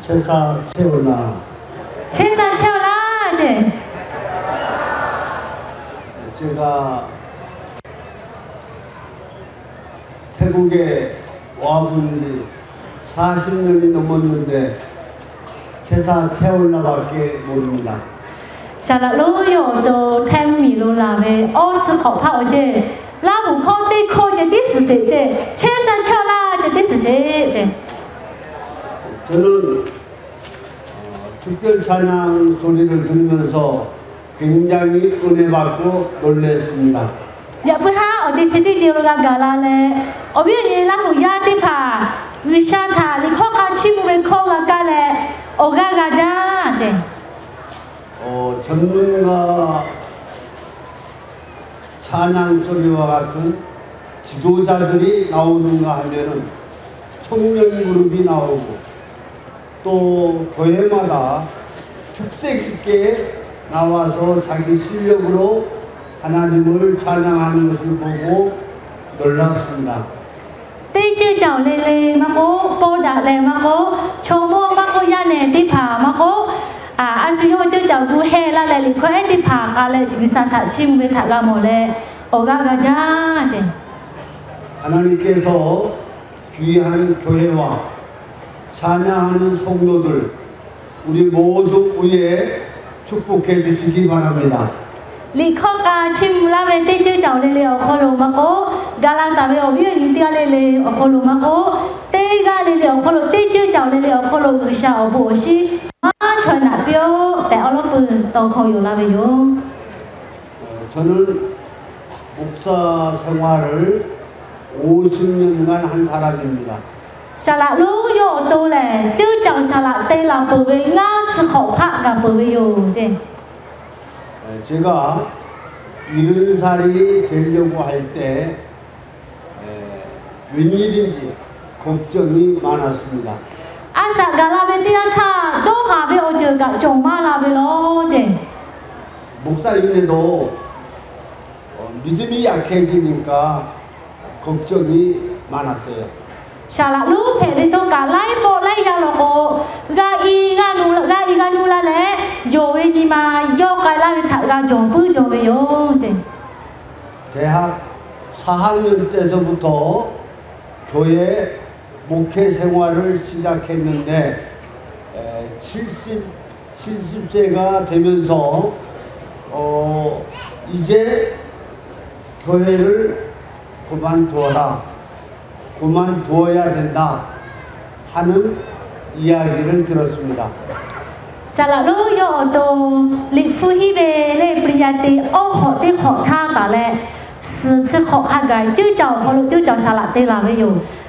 제사 채우나. 제사 채우나 이제. 제가 태국에 와본 지 40년이 넘었는데 제사 채우나밖에 모릅니다. 살아로요 또 템미로 라베 어스코파 어제 라부 코티 코제 디스세 제사 채우나 제 디스세 저는 특별 찬양 소리를 들으면서 굉장히 은혜 받고 놀랐습니다. dạ bữa ha ở đây chỉ điều là gala lệ ở bên này là hủ ya đi phà người sa thà đi khó khăn chim bên khó là gala lệ ở gala ra chứ 전문가 찬양 소리와 같은 지도자들이 나오는가 하면은 청년 그룹이 나오고 또 교회마다 특색 있게 나와서 자기 실력으로 하나님을 찬양하는 것을 보고 놀랐습니다. Tây chưa chào lê lê mà cô đã lê mà cô châu mô mà cô ya nè đi phà mà cô suy yo chưa chào gu he la lê li khóe đi phà cả lê chỉ san thả chim với thả ga mồ lê 오가 가자 이제. 하나님께서 귀한 교회와 찬양하는 성도들 우리 모두 위에 축복해 주시기 바랍니다. Lý khó ca chim la về tây chưa chào lê lê ở khô lô mà cố gà lan tà về ở phía những tia lê lê ở khô lô mà cố tây ga lê lê ở khô lô tây chưa chào lê lê ở khô lô người sao ở bộ si má trời nạp biểu tại ở lớp bự tàu khâuอยู่la về vô. 저는 목사 생활을 50년간 한 사람입니다. Sao lạ lú vô tôi là chứ chào sao lạ tây là bự về ngã sự khẩu phạ cả bự về vô chứ. 제가 70살이 되려고 할 때 웬일인지 걱정이 많았습니다. Asa gala về tia tha đô hà về ở chờ cả chồng ma là về lo chứ. 목사인데도 믿음이 약해지니까 걱정이 많았어요. Sao lạ lú phải đi tôi cả lấy bộ lấy ra là cô ga y ga nu la lẽ rồi đi mà do cái la thả ga rồi bự rồi về yo chứ. 대학 4학년 때서부터 교회 목회 생활을 시작했는데 70세가 되면서 이제 교회를 그만두어야 된다 하는 이야기를 들었습니다. Sao lạ lú do tôi lịch phu hi về lệ priyati ô họ đi họ tha cả lệ sự họ ha gái chứ cháu sao lạ tê là về yo.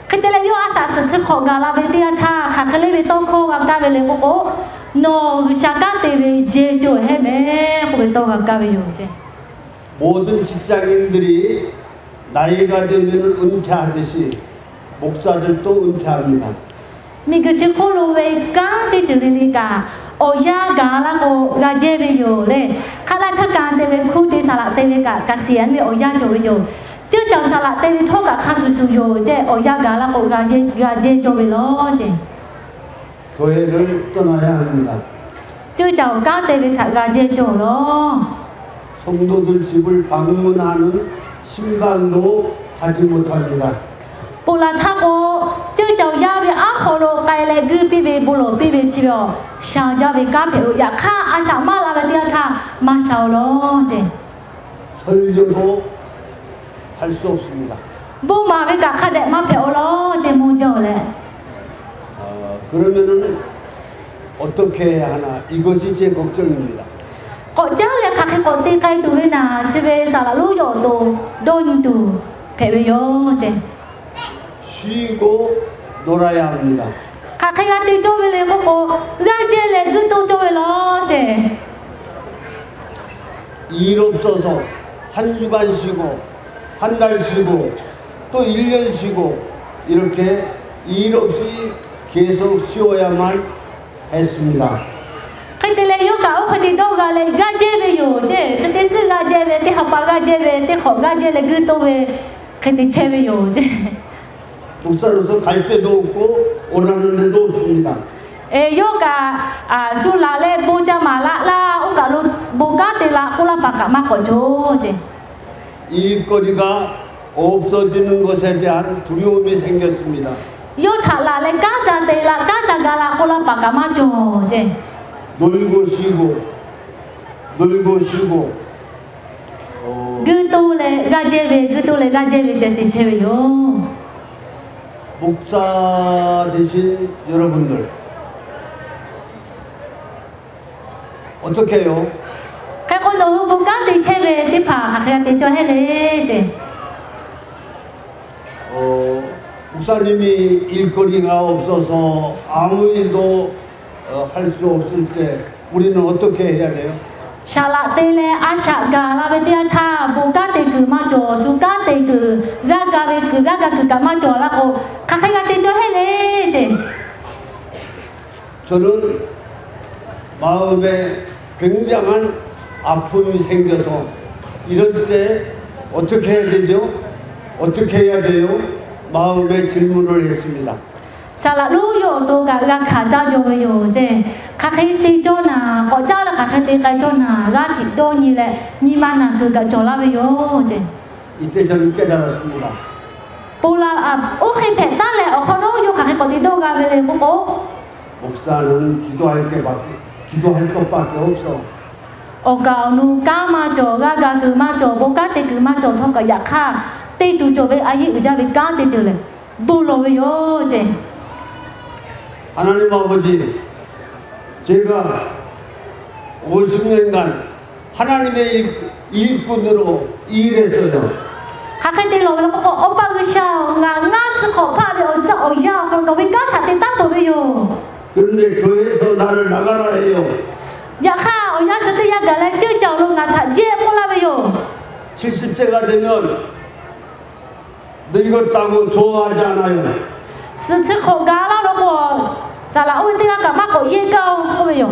Khi tê là yo asa sự họ gà là về tia tha khá khá lệ về tôi khô gà về lệ cô no sao cả tê về dễ cho hết mẹ cô về tôi gà về yo chứ. 모든 직장인들이 나이가 되면 은퇴하듯이 목사들도 은퇴합니다. mình cứ chỉ khô lô về cá thì chỉ đi cả ở nhà gà là cô gà dê về yo lệ khá là chắc cả tê về khu tê sao lạ tê về cả xiên về ở nhà cho về yo chứ cháu sao lạ tê về thô cả khá su yo chứ ở nhà gà là cô gà dê cho về lo chứ. 교회를 떠나야 합니다. chứ cháu cá tê về thả gà dê cho lo. 성도들 집을 방문하는 신방도 하지 못합니다. bộ là thằng cô chứ cháu gia về ác khổ lô cái lệ cứ pi về bộ lô pi về chi rồi sao gia về cá phải ya kha sao mà là về tia tha mà sao lo chứ. 설교도 할 수 없습니다. bộ mà về cả khá đẹp mà phải lo chứ muốn cho lệ. 그러면은 어떻게 해야 하나 이것이 제 걱정입니다. có chắc là khá cái con tê cây từ bên nào chứ về sao là lú dọn đồ đôn từ phải về yo chứ. 쉬고 놀아야 합니다. khá cái ăn đi cho về lệ cô ra chơi lệ cứ tôi cho về lo chứ. 일 없어서 한 주간 쉬고 한 달 쉬고 또 1년 쉬고 이렇게 일 없이 계속 쉬어야만 했습니다. cái tê lệ yo cả ông phải đâu gà lệ ra chơi về yo chứ chứ tê sư ra chơi về tê học bà ra chơi về tê khổ ra chơi lệ cứ tôi về cái tê chơi về yo chứ. 목사로서 갈 데도 없고 원하는 데도 없습니다. yoga sulale boja malala ugalu bogatela kula pakama kojoje. 일거리가 없어지는 것에 대한 두려움이 생겼습니다. 요탈라레 가자데라 가자가라 kula pakama joje. 놀고 쉬고 그도레 가제베 제티 체베요. 목사 되신 여러분들 어떻게 해요? Các con đồ bố cá thì chơi về tiếp phá hoặc là thì cho hết đấy chị. 목사님이 일거리가 없어서 아무 일도 할 수 없을 때 우리는 어떻게 해야 돼요? Sala tele asha gala về tia tha bố cá thì cứ mà cho su cá thì cứ gaga về cứ gaga cứ cả mà cho là cô các cái thì cho hết đấy chị. 저는 마음에 굉장한 아픔이 생겨서 이럴 때 어떻게 해야 되죠? 어떻게 해야 돼요? 마음에 질문을 했습니다. Sala lu yo to ga khá ra yo yo je các cái tí cho na có cha là các cái tí cái cho na ga chỉ do như lệ như mà na cứ cả cho là về yo je. 이때 저는 깨달았습니다. Pola khi phải ta lệ ở khono yo các cái có tí do ga về lệ bố. 목사는 기도할 것밖에 없어. Cao nu cá mà cho ga cứ mà cho bố cá thì cứ mà cho thôi cả giặc kha tí tu cho về ai hiểu ra về cá thì chưa lệ bố lo về yo je. 하나님 아버지, 제가 50년간 하나님의 일꾼으로 일했어요. Các cái tí lo là có ông ba cái sao ngã sự khó pha để ở giàu còn đối với cá thà thì tác tôi về yo. 그런데 교회에서 나를 나가라 해요. Dạ kha ở nhà sẽ tự cả lên chơi chào luôn ngàn thà chia cô la bây giờ. 70세가 되면 늙었다고 좋아하지 않아요. Sự khổ gá lao đó của sao là ôi tự cả mắt của chia câu cô bây giờ.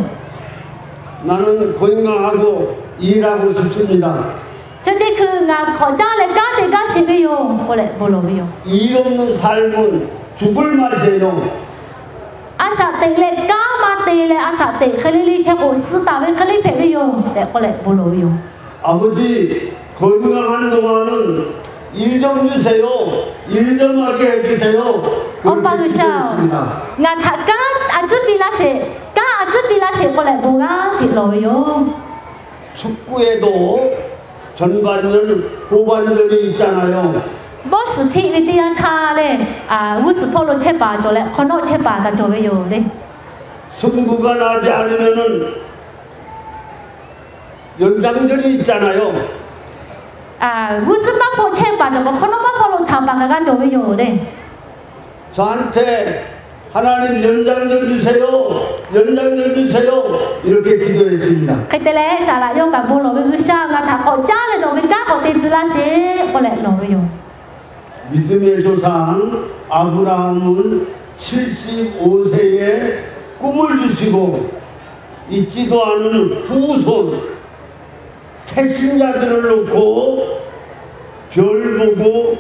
나는 건강하고 일하고 싶습니다. Chứ thì cứ ngàn khó cha lại cá thì cá sẽ bây giờ cô lại bồ lô bây giờ. 일 없는 삶은 죽을 맛이에요. Asa tệ lệ cá mà tệ lệ asa tệ khai lý che của sư tạo với khai lý phải bây giờ để cô lại bồ lô bây giờ. 아버지 건강한 동안은 일 좀 주세요. 일 좀 하게 해주세요. Ông ba người sao ngàn thà cá 아주 빌라세 cô lại bồ gá thì lô bây giờ. 축구에도 전반전 후반전이 있잖아요. Boss thị với tia tha lên 우스 폴로 체바 저래 코노 체바가 저वे요 네. 승부가 나지 않으면은 연장전이 있잖아요. 우스 바포 체바 저거 코노 바포로 탐바가 저वे요 네. 저한테 하나님 연장전 주세요. 연장전 주세요. 이렇게 기도했습니다. Cái tele xả lại cho cả bố lô với sao ngà thà có cha lên đồ với cá có tiền là sẽ có lẽ lô với yo. 믿음의 조상 아브라함은 75세에 꿈을 주시고 있지도 않은 후손 태신자들을 놓고 별 보고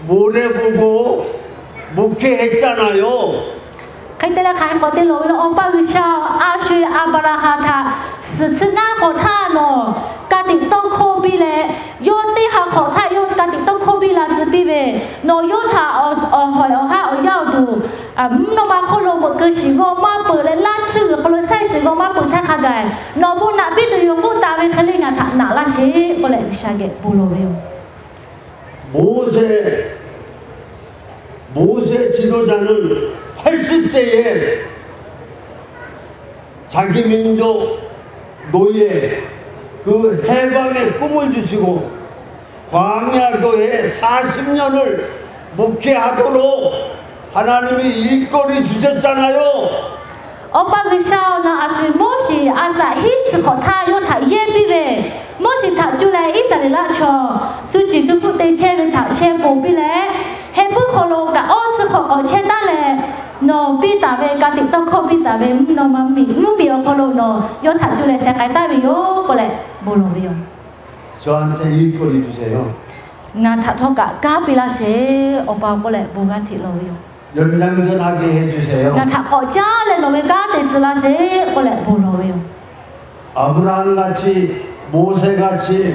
모래 보고 목회했잖아요. Cái tele khai có tiền lô với ông ba với sao Asher Abraham thà sự na có tha nó cả tỉnh tông khô bi lệ yo ti hà khó tha yo cả tỉnh tông khô bi là gì bi về nó yo thà ở hỏi ở ha ở giao đủ nó mà khô lô một cái gì gom mà bự lên lan sư có lối sai sư gom mà bự thay khá gài nó bu nạp biết tụi yo bu ta về khai linh thà nã là gì có lẽ sao cái bu lô về 모세 지도자는 80세에 자기 민족 노예 그 해방의 꿈을 주시고 광야교회 40년을 목회하도록 하나님이 일거리 주셨잖아요. ông ba người sao na asui mosi asa hit sự khó tha yo thà ye bi về mosi thà chu lại ít là la cho su chỉ su phụ tây che với thà che bồ bi lẽ he bu khổ lô cả ôn sự khó ở che ta lẽ nó bi ta về cả tỉnh tông không bi ta về nó mà mình bị khổ lô nó yo thà chu lại sẽ cái ta bị yo có lẽ bồ lô bi yo. 저한테 일거리 주세요. ngà thà thôi cả cá bi la sẽ ông ba có lẽ bồ gan thị lô yo. 연장전하게 해주세요. ngà thà có cha lên nó với cá thì chỉ là sẽ có lẽ bù nó với 아브라함 같이 모세 같이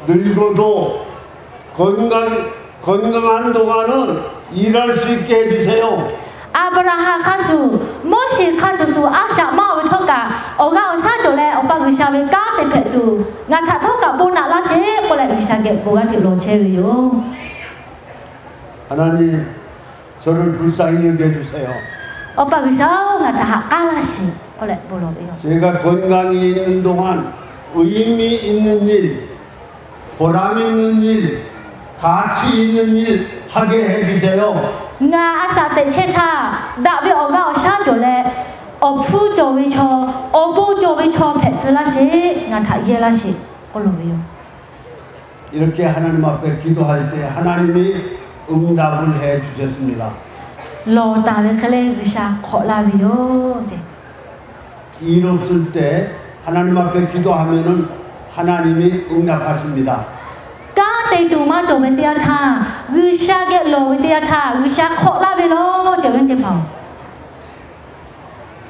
늙어도 건강한 동안은 일할 수 있게 해주세요. Abraham khá su Moses khá su ác sa mau với thốt cả ở ngao sa chỗ lẽ ở bao người sa với cá thì phải tu ngà thà thốt cả bù nạ lá sẽ có lẽ người sa ghét bù gắn chịu lồn chơi với yo. 하나님 저를 불쌍히 여겨주세요. ở bao người sa ngà thà hạ cá lá sẽ có lẽ bù nó với yo. 제가 건강히 있는 동안 의미 있는 일, 보람 있는 일, 가치 있는 일 하게 해주세요. ngà asa tệ chết tha đã bị ở ngao sa chỗ lẽ ở phu chỗ với cho ở bù chỗ với cho phải chỉ là sẽ ngà thà ye lá sẽ có lồn với yo. 이렇게 하나님 앞에 기도할 때 하나님이 응답을 해 주셨습니다. lo ta với cái lẽ người sa khó là với yo chứ. 일 없을 때 하나님 앞에 기도하면은 하나님이 응답하십니다. cá tây tù mà chỗ bên tia tha người sa ghét lo bên tia tha người sa khó là với lo chỗ bên tia phòng.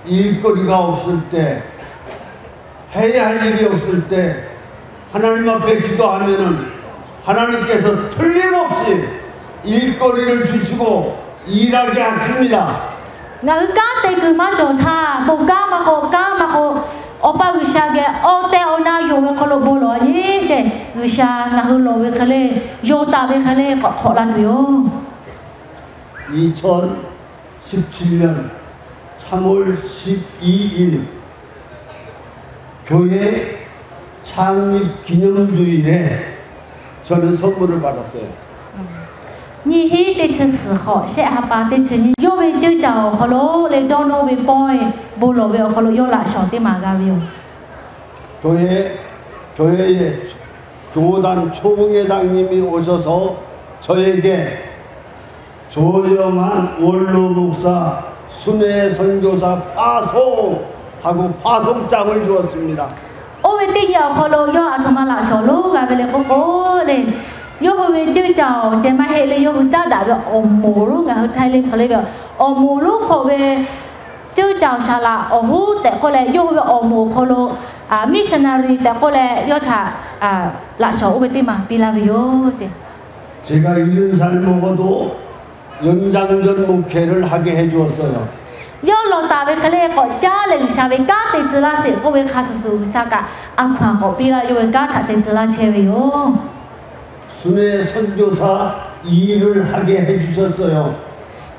일거리가 없을 때 해야 할 일이 없을 때 하나님 앞에 기도하면은 하나님께서 틀림없이 일거리를 주시고 일하게 하십니다. ngà cá tây cứ mà chỗ tha bộ cá mà có ở bao người sa ghét ở tây ở na yo với khó bộ lo gì chứ người sa ngà hư lo với cái lẽ yo ta với cái lẽ khó là với yo. 2017년 3월 12일 교회 창립 기념주일에 저는 선물을 받았어요. Nhi hi để chơi sử họ sẽ hấp ba để chơi như yo về chơi chào họ lố để đón nó về boy bồ lô về họ lố yo lại sọt để mà ga về. 교회에 교단 총회장님이 오셔서 저에게 조영한 원로 목사 순회 선교사 파송하고 파송장을 주었습니다. Ô về tiền giờ họ lố yo à thằng mà lại sọt lố ga về lấy cố để yo về chơi chào chơi mà hệ lấy yo cha đã về ôm mồ luôn ga thay lên họ lấy về ôm mồ lúc họ về chơi chào xa là ở húแต่ก็เลยyo về ôm mồ họ lố missionary แต่ก็เลยyo thà lại sọt về tiền mà pi la về yo chứ. 제가 1살 먹어도 연장전 목회를 하게 해주었어요. do lo ta với cái lẽ có cha lên xa với cá thì chỉ là sẽ có với khá số xa cả ăn khoảng có bị là yêu với cá thật thì chỉ là chơi với yo. 순회 선교사 일을 하게 해주셨어요.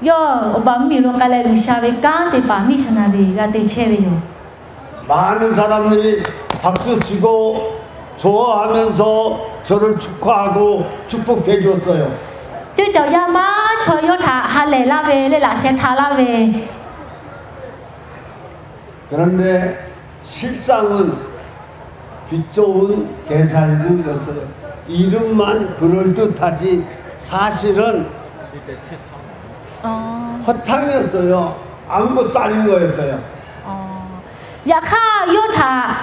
do ông bà mình lo cái lên xa với cá thì bà missionary ra thì chơi với yo. 많은 사람들이 박수치고 좋아하면서 저를 축하하고 축복해 주었어요. chứ cháu ya má cho yo thả hà lệ la về lệ là sẽ thả la về. 그런데 실상은 빛 좋은 개살구였어요. 이름만 그럴듯하지 사실은 허탕이었어요. 아무것도 아닌 거였어요. dạ kha yo thả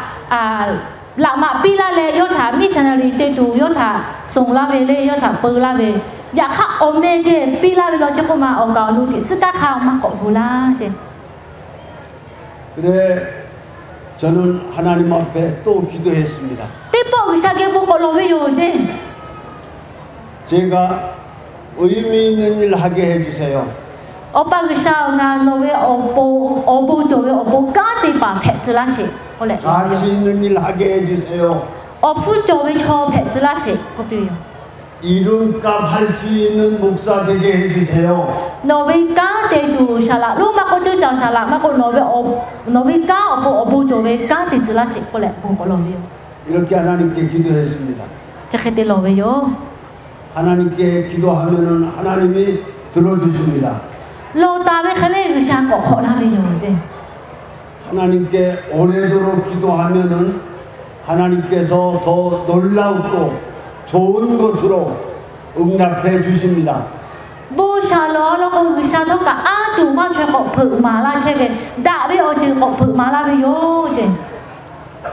lạ mà pi la lệ yo thả missionary tê tu yo thả sung la về lệ yo thả bơ la về dạ kha ôm mê chứ pi la về lo chứ không mà ông cao nu thì sức các khao mà có gula chứ. 그래 저는 하나님 앞에 또 기도했습니다. tiếp bộ cái sao kia bộ có lo với yo chứ. 제가 의미 있는 일 하게 해주세요. ở bao cái sao nga nó với ở bộ chỗ với ở bộ cá thì bà phải chỉ là gì có lẽ 가치 있는 일 하게 해주세요. ở phút chỗ với cho phải chỉ là gì có biểu 이름값 할 수 있는 목사 되게 해주세요. nó với cá thì đủ xả lạ lúc mà có chữ chào xả lạ mà có nó với cá ở bộ chỗ với cá thì chỉ là gì có lẽ bộ có lo biểu 이렇게 하나님께 기도했습니다. chắc khi lo với yo 하나님께 기도하면은 하나님이 들어주십니다. lo ta với cái này sao có khó là với yo chứ. 하나님께 오래도록 기도하면은 하나님께서 더 놀랍고 좋은 것으로 응답해 주십니다. bố xả lo nó có sao thôi cả tụ mà chuyện có thử mà là chơi về đã với ở chữ có thử mà là với yo chứ.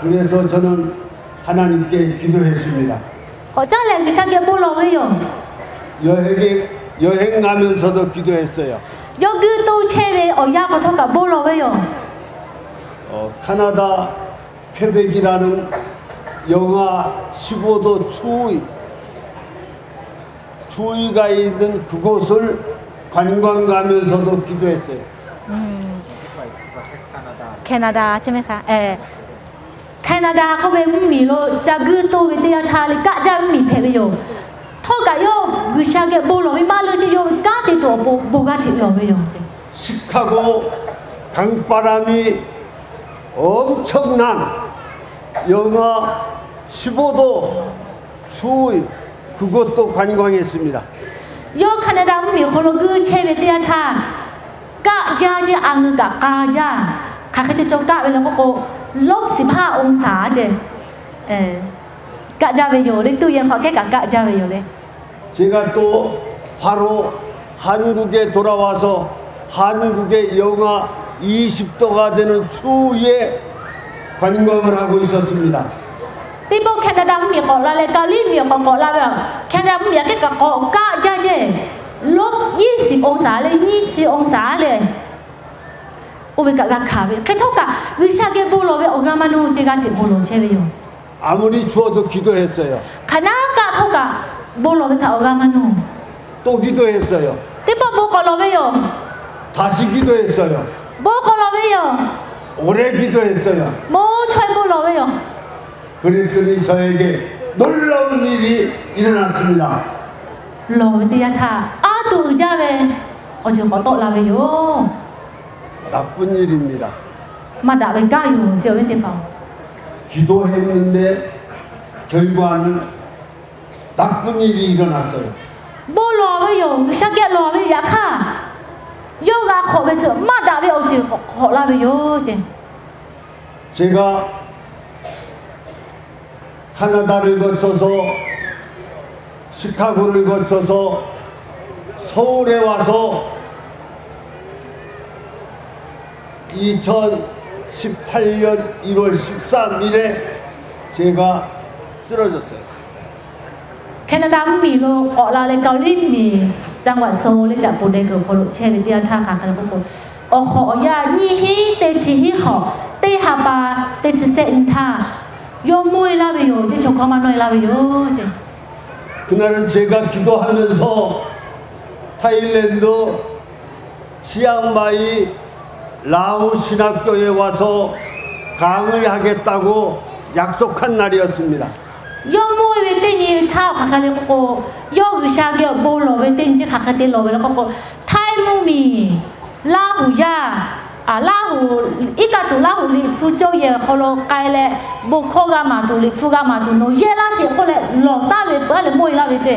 그래서 저는 하나님께 기도했습니다. có chắc là sao kia bố lo với yo 여행 가면서도 기도했어요. 여기 또 체외 어야고 통과 몰라요. 캐나다 퀘벡이라는 영하 15도 추위가 있는 그곳을 관광 가면서도 기도했어요. 캐나다 ใช่ไหมคะแคนาดาเขาเว้มีโลจะกือตัวเวทียทาเลยกะจะมีเพไปอยู่ท่อกะโยกุชาเกโบโลไม่มาเลยจะโยกะติตัวโบกะติโลไปอยู่จริง 시카고 강바람이 엄청난 영하 15도 추위 그것도 관광했습니다. โยแคนาดามีคนละกือเชเวทียทากะจาจิอังกะกาจาค่ะเขาจะจงกะเวลาก็-15 องศาเจกะจาไปอยู่เลยตู้เย็นเขาแค่กะจาไปอยู่เลย 제가 또 바로 한국에 돌아와서 한국의 영하 20도가 되는 추위에 관광을 하고 있었습니다. ที่พวกแคนาดามีเกาะละเลยเกาหลีมีเกาะละแบบแคนาดามีแค่เกาะกะจาเจ-20 องศาเลย27 องศาเลยโอเวกะขาเวแค่เท่ากับวิชาเกโบโลเวโอกามานูเจกะจิโบโลเชเวอยู่ 아무리 추워도 기도했어요. คณะกะเท่ากับโบโลเวจะโอกามานู 또 기도했어요. ที่พวกโบกอโลเวอยู่ 다시 기도했어요. โบกอโลเวอยู่ 오래 기도했어요. โมช่วยโบโลเวอยู่ 그랬더니 저에게 놀라운 일이 일어났습니다. โลเวติยะทาอาตูจาเวโอจิขอโตลาเวอยู่ 나쁜 일입니다. มาด่าเวกะอยู่เจอเวติเปล่า 기도했는데 결과는 나쁜 일이 일어났어요. โบโลเวอยู่วิชาเกโลเวยะค่ะโยกะขอเวจมาด่าเวโอจิขอลาเวอยู่เจ 제가 캐나다를 거쳐서 시카고를 거쳐서 서울에 와서 2018년 1월 13일에 제가 쓰러졌어요. แคนาดามีโลออกลาเลยเกาหลีมีจังหวัดโซลเลยจากปูเดเกอร์โคโลเชวิเตียท่าขาคันพวกคนโอขอยานี่ฮีเตชิฮีขอเตหาปาเตชิเซนท่าโยมุยลาเวโยที่ชกเข้ามาหน่อยลาเวโยเจ 그날은 제가 기도하면서 타일랜드 치앙마이 라오 신학교에 와서 강의하겠다고 약속한 날이었습니다. โยมุยเวเตนี่ท่าขาคันเลยโกโยวิชาเกโบโลเวเตนจิขาคันเตโลเวแล้วก็ไทมูมีลาหูยาลาหูอีกาตุลาหูลิฟูโจเยโคโลไกเลบุโคกามาตุลิฟูกามาตุโนเยลาเสียโคเลหลงตาเวเปเลมวยลาเวเจ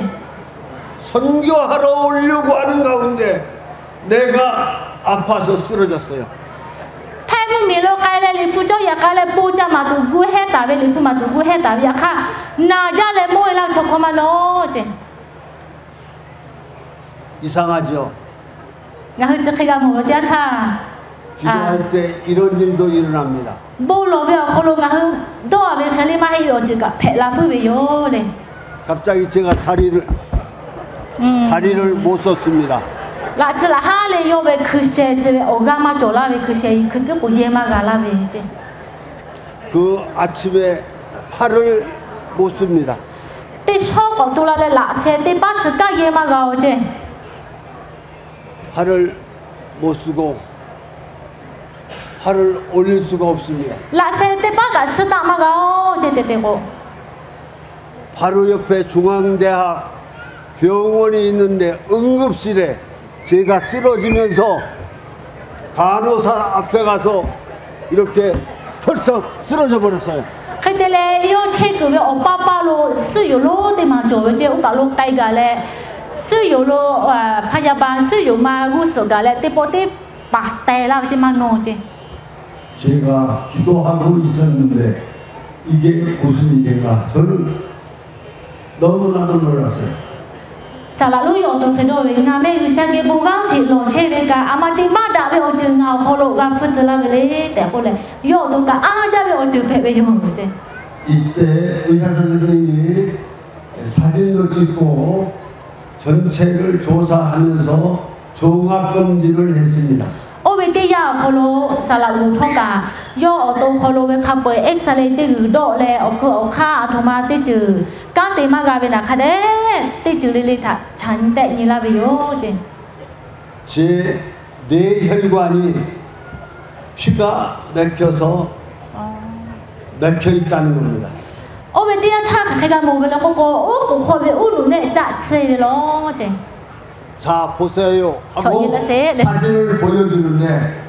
선교하러 오려고 하는 가운데 내가 아파서 쓰러졌어요. ไทมูมีโลไกเลลิฟูโจเยไกเลปูจามาตุกูเฮตาเวลิฟูมาตุกูเฮตาเวยะค่ะนาจาเลมวยลาชกเข้ามาโนเจ 이상하죠? งั้นจะขยับหัวเดียท่า 기도할 때 이런 일도 일어납니다. โบโลเวโคโลงั้นดอเวเคลิมาให้โยจิกะเพลาพูเวโยเลย 갑자기 제가 다리를 못 썼습니다. ลาจิละฮาเลยโยเวคือเชเจเวโอกามาโจลาเวคือเชคือจุกุเยมากาลาเวเจ 그 아침에 팔을 못 씁니다. ติชอบของตุลาเลยละเชติปัสกะเยมากาเจ 팔을 못 쓰고 팔을 올릴 수가 없습니다. ละเชติปะกะสุตามากาเจเตเตโก 바로 옆에 중앙대학 병원이 있는데 응급실에 제가 쓰러지면서 간호사 앞에 가서 이렇게 털썩 쓰러져 버렸어요. ใครเตเลโยเชกุเวโอปาปาโลซื้ออยู่โลเตมาโจเวเจอุกาโลไกกาเลซื้ออยู่โลพยาบาลซื้ออยู่มากุศลกาเลเตโปเตปะเตลาเจมาโนเจ 제가 기도하고 있었는데 이게 무슨 일인가 저는 너무나도 놀랐어요. สาระลุยอตัวเคโดเวงาเมคือชาเกโบกาที่หลงเชเวกาอามาติมาดาเวโอจึงเอาโคโลกาฟุตซลาเวเลแต่โคเลยโยตัวกาอาจาเวโอจึงเพเวโยเจ 이때 의사 선생님이 사진도 찍고 전체를 조사하면서 종합 검진을 했습니다. 오베티야 콜로 살라우 통가 요 어떤 콜로에 카포 엑셀레이트 도레 어크 어카 아토마 떼즈 깐테마가베나 카데 떼즈리리타 잔떼니라베요 제 뇌혈관이 피가 막혀서 막혀 있다는 겁니다. 오베티야 타카가 모베나 코코 오 코베 우루네 자세로 자 보세요 하고 네. 사진을 보여주는데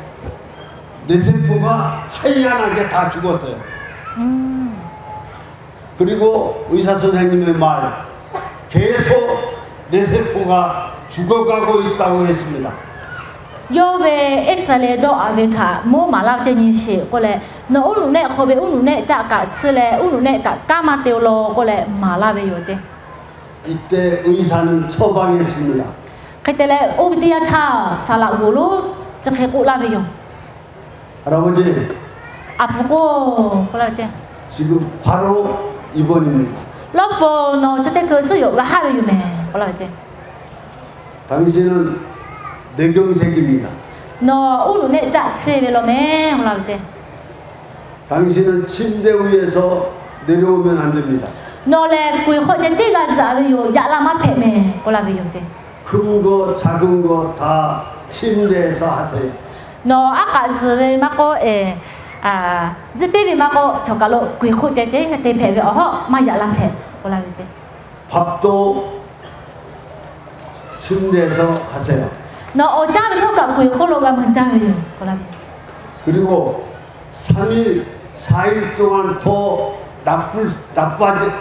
뇌세포가 하얀하게 다 죽었어요. 그리고 의사 선생님의 말 계속 뇌세포가 죽어가고 있다고 했습니다. 요베 엑셀레도 아베타 모 말라제니시 콜레 너 우루네 코베 우루네 자가 쓰레 우루네 까마테올로 콜레 말라베요제 이때 의사는 처방했습니다. 그때래 오비디아타 살라고로 저케고 라베요 할아버지 아프고 그러지 지금 바로 입원입니다. 러포 너 저때 그 수요가 하베요메 그러지 당신은 뇌경색입니다. 너 우루네 자세벨로메 그러지 당신은 침대 위에서 내려오면 안 됩니다. 너래 구이 호제띠가 자베요 야라마 페메 그러베요제 큰 거 작은 거 다 침대에서 하세요. 너 아까 스베 마고 아 집베비 마고 저가로 구이 호제제 때 페베 어허 마야라 페 그러베제 밥도 침대에서 하세요. 너 어자는 효과 구이 홀로가 문자예요 그러베 그리고 3일, 4일 동안 더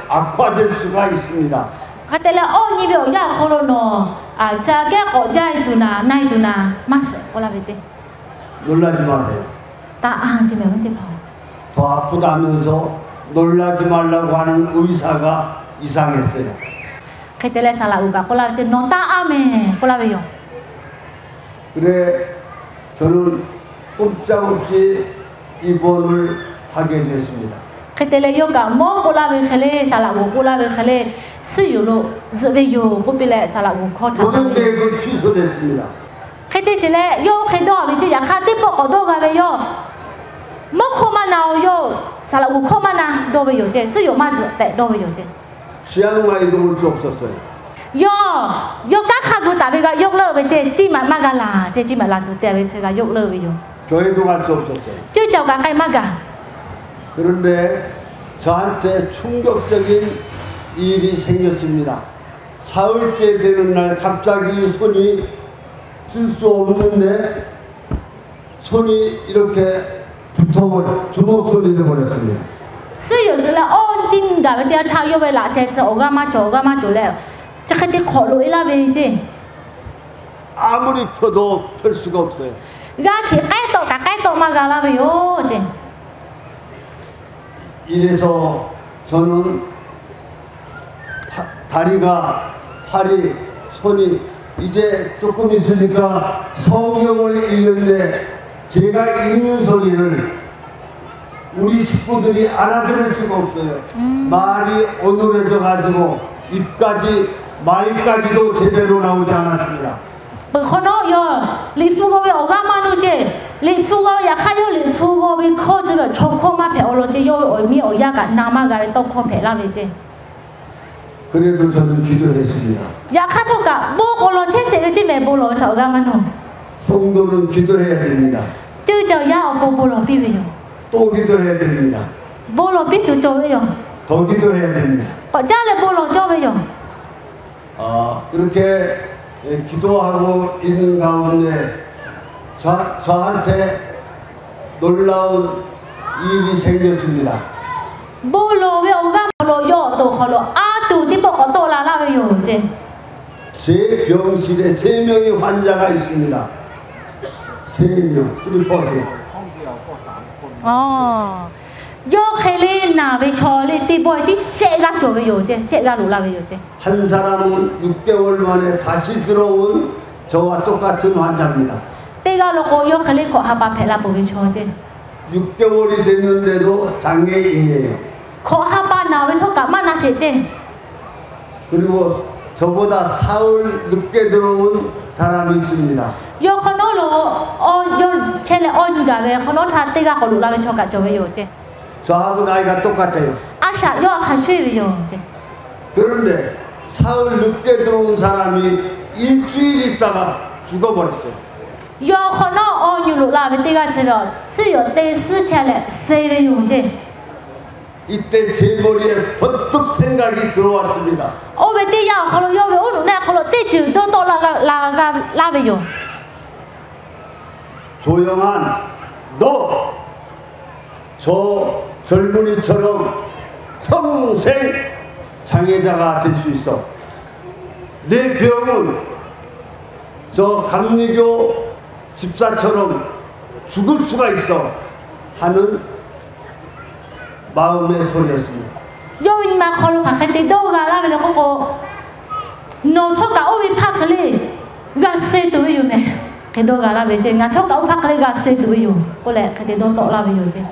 악화될 수가 있습니다. 그때래 니벼 야 홀로노 아 자게 거자이두나 나이두나 마스 그러베제 놀라지 마세요. 다 아지메 원데 봐 더 아프다면서 놀라지 말라고 하는 의사가 이상했어요. 그때래 살라우가 콜라베제 너다 아메 콜라베요 그래 저는 꼼짝없이 입원을 하게 됐습니다. 그때래 요가 뭐 콜라베 헬레 살라우 콜라베 헬레 스유로 즈베요 고빌레 살라우 코타 모든 계획은 취소됐습니다. 그때실에 요 그도 이제 약한 띠뽀 거도가베요 뭐 코마나요 살라우 코마나 도베요 제 스유 마즈 때 도베요 제 치앙마이도 올 수 없었어요. 요 까카고 다베가 욕러베 제 찌마마가라 제 찌마라도 때베 제가 욕러베요 교회도 갈 수 없었어요. 쯔저가 까이마가 그런데 저한테 충격적인 일이 생겼습니다. 사흘째 되는 날 갑자기 손이 쓸 수 없는데 손이 이렇게 붙어버려 주먹손이 되어버렸습니다. 是有时了哦，丁个的他又为哪些吃，我干嘛做了，这个的考虑了为这， 아무리 펴도 펼 수가 없어요. 那天该到嘛个了为哟这， 이래서 저는 다리가 팔이 손이 이제 조금 있으니까 성경을 읽는데 제가 읽는 소리를 우리 식구들이 알아들을 수가 없어요. 말이 어눌해져 가지고 말까지도 제대로 나오지 않았습니다. 不可能哟，你父母为我干嘛弄这，你父母也看有你父母为靠这个抽空嘛陪我弄这，有我没有呀个，那么个都靠陪了为这， 그래도 저는 기도했습니다. 也看头个，不可能这些个这没不弄，头干嘛弄， 성도는 기도해야 됩니다. 就叫呀我不弄必为哟， 또 기도해야 됩니다. 不弄必就做为哟， 더 기도해야 됩니다. 我家里不弄做为哟。 그렇게 기도하고 있는 가운데 저한테 놀라운 일이 생겼습니다. 제 병실에 3명의 환자가 있습니다. 3명, 3%. 한 사람은 6개월 만에 다시 들어온 저와 똑같은 환자입니다. 6개월이 됐는데도 장애인이에요. 그리고 저보다 사흘 늦게 들어온 사람이 있습니다. yo khono lo yo chele on ga be khono tha te ga ko lu la be choka jo be yo je 저하고 나이가 똑같아요. asha yo kha shwe be yo je 그런데 사흘 늦게 들어온 사람이 일주일 있다가 죽어버렸어요. yo khono on yu lu la be te ga se yo zi yo te si chele se be yo je 이때 제 머리에 번뜩 생각이 들어왔습니다. o be te ya khono yo be o lu na khono te ju do to la be yo 조영한 너 저 젊은이처럼 평생 장애자가 될 수 있어. 내 병은 저 감리교 집사처럼 죽을 수가 있어 하는 마음의 소리였습니다. yo ma khono kha te do ga la be lo ko no tho ka o bi phak le ga se to yo me cái đồ gà la về trên ngã thóc đậu phát lấy gà xây túi dùng có lẽ cái đồ to la về dùng trên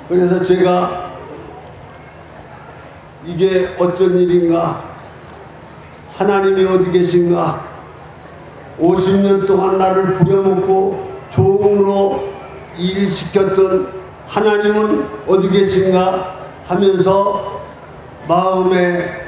그래서 제가 이게 어쩐 일인가 하나님이 어디 계신가 50년 동안 나를 부려먹고 종으로 일시켰던 하나님은 어디 계신가 하면서 마음에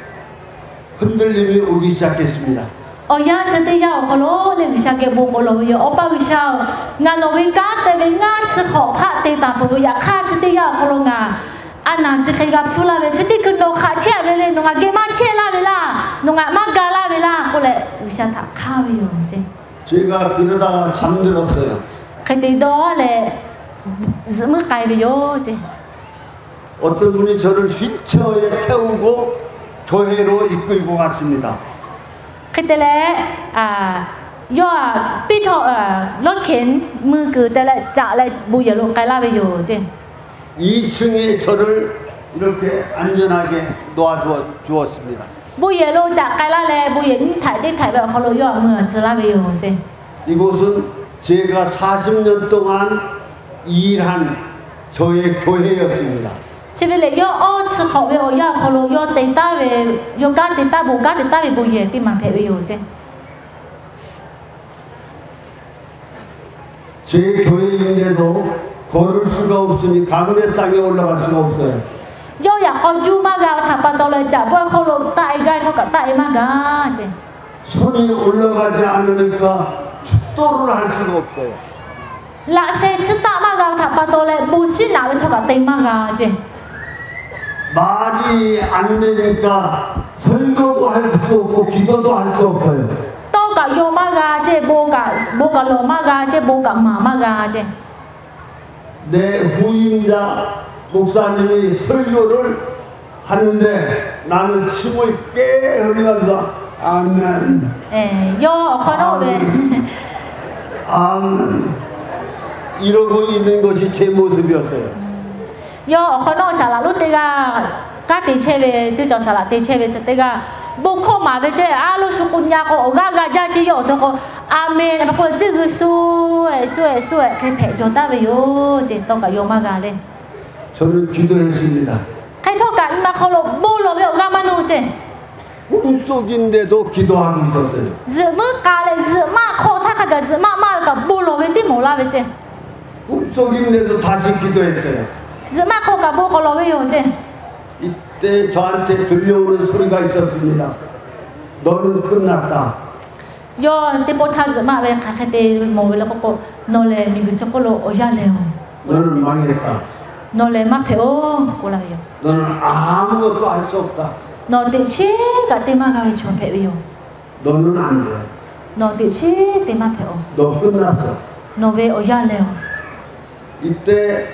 흔들림이 오기 시작했습니다. ya sẽ tới giao có lỗ lên sao cái bộ có lỗ giờ ở bao sao ngà lỗ với cá tại vì ngà sẽ khó phát tê tạm bởi ya khá sẽ tới giao có lỗ ngà anh nào chỉ khi gặp số là về sẽ tới cần đồ khá che về lên ngà cái má che la về la ngà má gà la về la có lẽ sao thà khá về rồi chứ 제가 그러다가 잠들었어요. cái từ đó là giữ mức cày về rồi chứ 어떤 분이 저를 휠체어에 태우고 교회로 이끌고 갔습니다. cái tên là do biết họ lót khiến mưa cứ tên là trả lại bùi giờ luôn cái la bây giờ chứ 2층에 저를 이렇게 안전하게 놓아주었습니다. bùi giờ luôn trả cái la là bùi giờ thải vàoเขาlo mưa chỉ la bây giờ chứ 이곳은 제가 40년 동안 일한 저의 교회였습니다. chỉ vì là do sự khẩu về doเขาlo do tiền ta về do cá tiền ta về bùi giờ thì mà phải bây giờ chứ 제 교회인데도 걸을 수가 없으니 가그네상에 올라갈 수가 없어요. do ya con chú ma gà thả bàn tàu lại trả bơi không lo tại gai thôi cả tại ma gà chứ 손이 올라가지 않으니까 축도를 할 수가 없어요. lạ xe chứ tạ ma gà thả bàn tàu lại bù xí nào thôi cả tiền ma gà chứ 말이 안 되니까 설교도 할 수 없고 기도도 할 수 없어요. to cả vô ma gà chứ bố cả lò ma gà chứ bố cả ma gà chứ 내 후임자 목사님이 설교를 하는데 나는 침을 깨 흘리면서 아멘 do khó nói về 아멘 이러고 있는 것이 제 모습이었어요. do khó nói xả là lúc tê ga các tỷ chơi về chứ cho xả là tê chơi về tê ga bố không mà về chơi lúc sụp cún nhà có ga ra chơi yo thôi có amen mà có chứ cứ suy cái phải cho ta về yo chỉ tao cả yo mà ga đây 저는 기도했습니다. cái thôi cả mà không lo bố lo về ga mà nu chứ 꿈속인데도 기도하고 있었어요. dự mức cả lại dự mà khó thắc cả dự mà cả bố lo về tí mồ la về chứ 꿈속인데도 다시 기도했어요. dự mà khó cả bố khó lo về yo chứ 이때 저한테 들려오는 소리가 있었습니다. 너는 끝났다. do tí bố tha dự mà về cái tê mồ về là có nó là mình cứ cho có lo ở gia lều 너는 망했다. nó là mắc phải ô cô là vậy 너는 아무것도 할 수 없다. nó tự chế cả tim mà gây chuẩn phải vậy 너는 안 돼. nó tự chế tim mà phải ô 너 끝났어. nó về ở gia lều 이때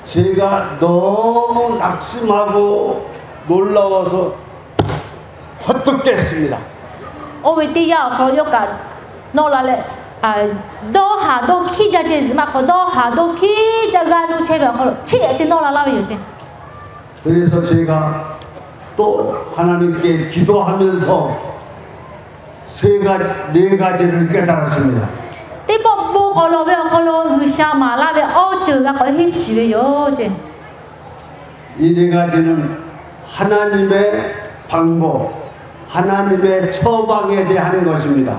제가 너무 낙심하고 놀라워서 헛떡 깼습니다. ô vì tí giờ có yêu cả nó là lệ đo hà đo khi ra chơi mà có đo hà đo khi ra ga nu chơi vào có chỉ thì nó là lao vậy chứ 그래서 제가 또 하나님께 기도하면서 네 가지를 깨달았습니다. tí bố có lo về có lo người sao mà la về ô trừ ra có hết gì vậy chứ 이 네 가지는 하나님의 방법, 하나님의 처방에 대한 것입니다.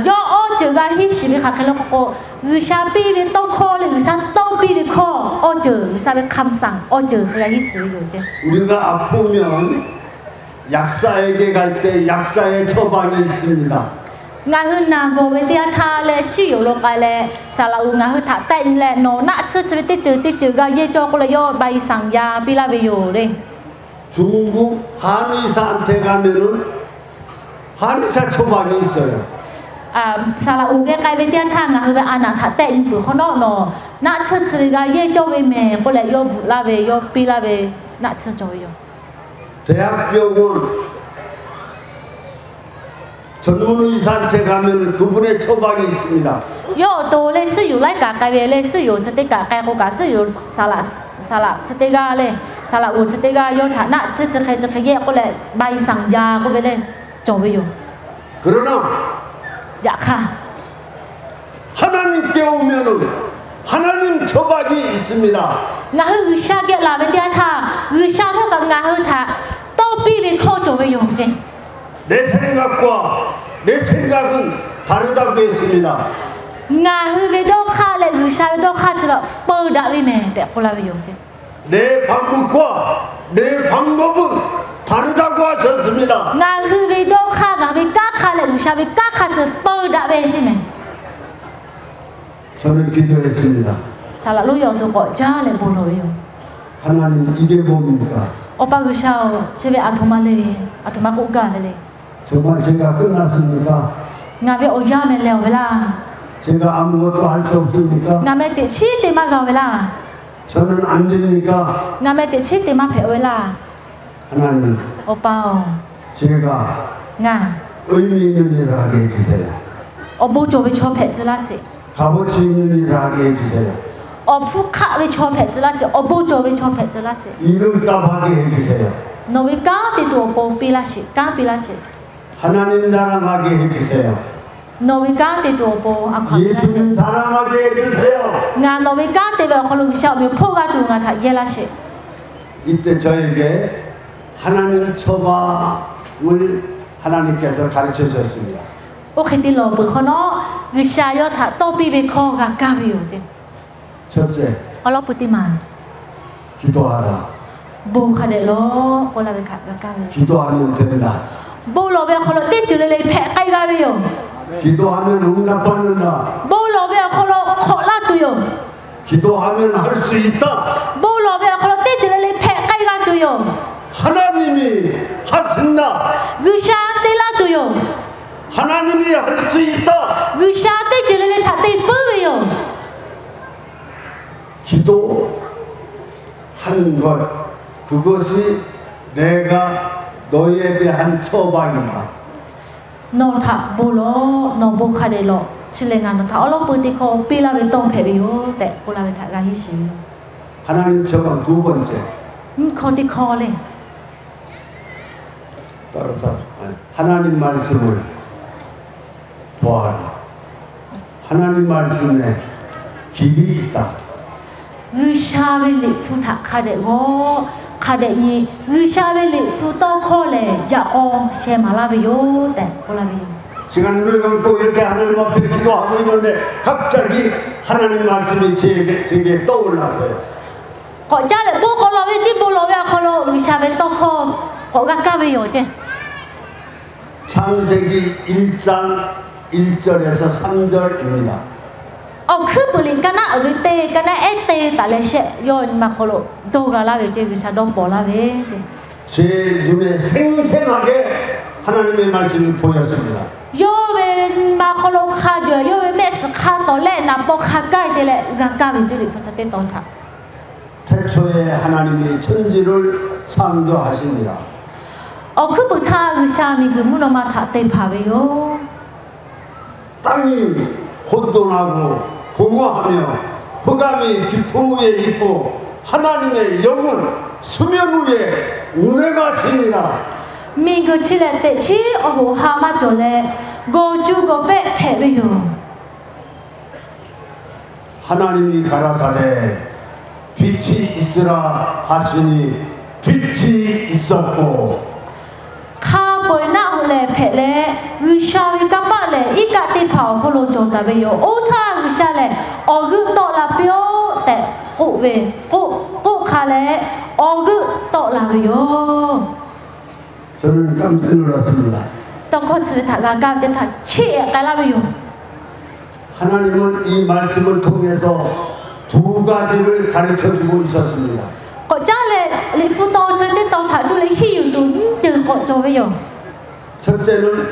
do ô chữ ga hi sĩ khá khá cô người sa pi với tô khô là người sa tô pi với khô ô chữ người sa với cam sang ô chữ khá hi sĩ rồi chứ 우리가 아프면 약사에게 갈 때 약사의 처방이 있습니다. ngày hôm nào ngồi với tia tha lệ sử dụng lô cái lệ sao là ngày hôm thả tên lệ nó nát sức với tiết chữ ga ye cho cô là do bay sang ya pi la về rồi đi 중국 한의사한테 가면은 한의사 처방이 있어요. sao là uống cái với tia tha ngày hôm nay ăn thả tên bữa con đó nó nát sức với ga ye cho về mẹ cô lại do la về do pi la về nát sức cho về 대학병원 전문 의사한테 가면 그분의 처방이 있습니다. yo tôi lên sử dụng lại cả cái về lên sử dụng tất cả cái cô cả sử dụng salad stega lên salad uống stega yo thả nát sức cho cái cô lại bay sang ya cô về lên cho về yo 그러나 dạ kha 하나님께 오면은 하나님 처방이 있습니다. ngài hư sa kia là bên tia tha hư sa thôi cả ngài hư thả tô pi về kho cho về yo chứ 내 생각과 내 생각은 다르다고 했습니다. ngài hư về đâu kha lại hư sa về đâu kha chứ là bơ đã về mẹ để cô la về yo chứ 내 방법과 내 방법은 다르다고 하셨습니다. ngài hư về đâu kha ngài về các kha lại hư sa về các kha chứ bơ đã về chứ mẹ 저는 기도했습니다. sao là lúc giờ tôi gọi cha lại bồ nội yo 하나님 이게 뭡니까? 오빠 그 샤워 집에 아토마 고가 레 정말 제가 끝났습니까? 나베 오자메 레오벨라 제가 아무것도 할 수 없습니까? 나메 때 치때마 가벨라 저는 안 됩니까? 나메 때 치때마 배벨라 하나님 오빠 제가 나 의미 있는 일을 하게 해주세요. 오보 조베 초 배즈라시 값어치 있는 일을 하게 해주세요. 오푸카 베 초 배즈라시 오보 조베 초 배즈라시 이름값 하게 해주세요. 노베 까티도 오보 빌라시 까 빌라시 하나님 자랑하게 해주세요. 노베 까티도 오보 아ኳ 예수님 자랑하게 해주세요. 나 노베 까티베 콜루 샤오미 포가 두가 다 예라시 이때 저에게 하나님 처방을 하나님께서 가르쳐 주셨습니다. 오케티 로브 코노 리샤요 다 또비베 코가 까비오지 첫째, 얼로 뿌티만 기도하라. 보카데로 올라베 가까비 기도하면 된다. 보로베 콜로 띠줄레 패까이가비요 기도하면 응답받는다. 보로베 콜로 콜라투요 기도하면 할 수 있다. 보로베 콜로 띠줄레 패까이가투요 하나님이 하신다. 루샤텔라투요 하나님이 할 수 있다. 루샤텔줄레 다테 뿌요 기도하는 것 그것이 내가 너에 대한 처방이다. 노타 보로 노보카데로 실랭한 노타 얼로 뿌티코 필라베 똥페비요 때 올라베 다가히시 하나님 처방 두 번째. 코티코레 따라서 하나님 말씀을 보아라. 하나님 말씀에 길이 있다. 루샤벨리 푸타 카데고 카데니 루샤벨리 푸토콜레 야오 셰말라비요 때 올라비요 시간을 갖고 이렇게 하나님 앞에 기도하고 있는데 갑자기 하나님 말씀이 제게 떠올랐어요. 거자레 보콜로베 지볼로베 콜로 루샤벨 토코 거가까비요 제 창세기 1장 1절에서 3절입니다. 그불린 까나 어리때 까나 에때 달레셰 요마 콜로 도가라베 제 루샤도 볼라베 제 눈에 생생하게 하나님의 말씀이 보였습니다. 요베 마콜로 카죠 요베 메스 카톨레 나보 카가이데레 가까비 줄이 포사테 돈타 태초에 하나님이 천지를 창조하십니다. 그부터 루샤미 그 무노마 타테 파베요 땅이 혼돈하고 공허하며 흑암이 깊음 위에 있고 하나님의 영은 수면 위에 운행하십니다. 미그 칠레 치 어호 하마졸레 고주고 베 페베요 하나님이 가라사대 빛이 있으라 하시니 빛이 있었고 카 bồi na hồ lệ phê lệ ư sao với các bạn lệ ít cả tì phào hồ lô chồng ta bây giờ ô tha ư sao lệ ở gư tọ là biểu tệ cụ về cụ khá lệ ở gư tọ là bây giờ 저는 깜짝 놀랐습니다. tông có sự thật là cảm thấy thật chị cái là bây giờ 하나님은 이 말씀을 통해서 두 가지를 가르쳐주고 있었습니다. có cha lệ lệ phu to chơi tết tông thả chú lệ hiểu tụ trừ họ cho bây giờ 첫째는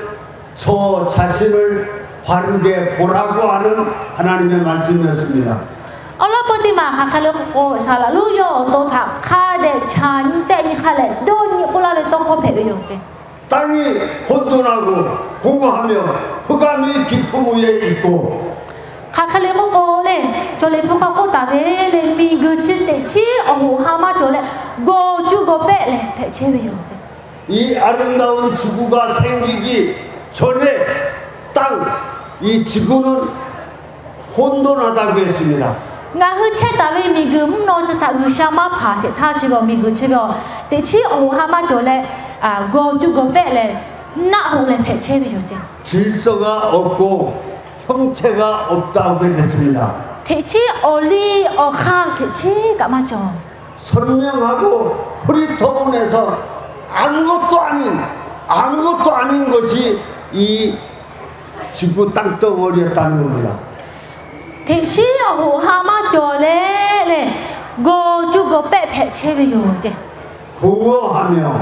저 자신을 바르게 보라고 하는 하나님의 말씀이었습니다. Allah pasti mah kalau ko salah lu yo to thả kha để chan tệ như kha lệ đôn như cô la lệ tông không phải bây giờ chứ 땅이 혼돈하고 공허하며 흑암이 깊은 위에 있고 khá lệ cô lệ cho lệ phu cô ta về lệ mi gửi chi tệ chi ở hồ ha ma cho lệ go chu go bẹ lệ phải chơi bây giờ chứ 이 아름다운 지구가 생기기 전에 땅, 이 지구는 혼돈하다고 했습니다. ngã hư chết ta về mi gửi muốn nói cho ta gửi sao mà phá sẽ tha chỉ có mi gửi chỉ có tệ chi ở hồ ha ma cho lệ go chu go bẹ lệ nã hồ lệ phải chơi bây giờ chứ 질서가 없고 형체가 없다고 했습니다. thế chi ở li ở kha thế chi cả mà cho 선명하고 흐릿허분해서 아무것도 아닌 것이 이 지구 땅덩어리였다는 겁니다. thế chi ở hồ ha ma cho lệ go chu go bẹ phải chơi bây giờ chứ 공허하며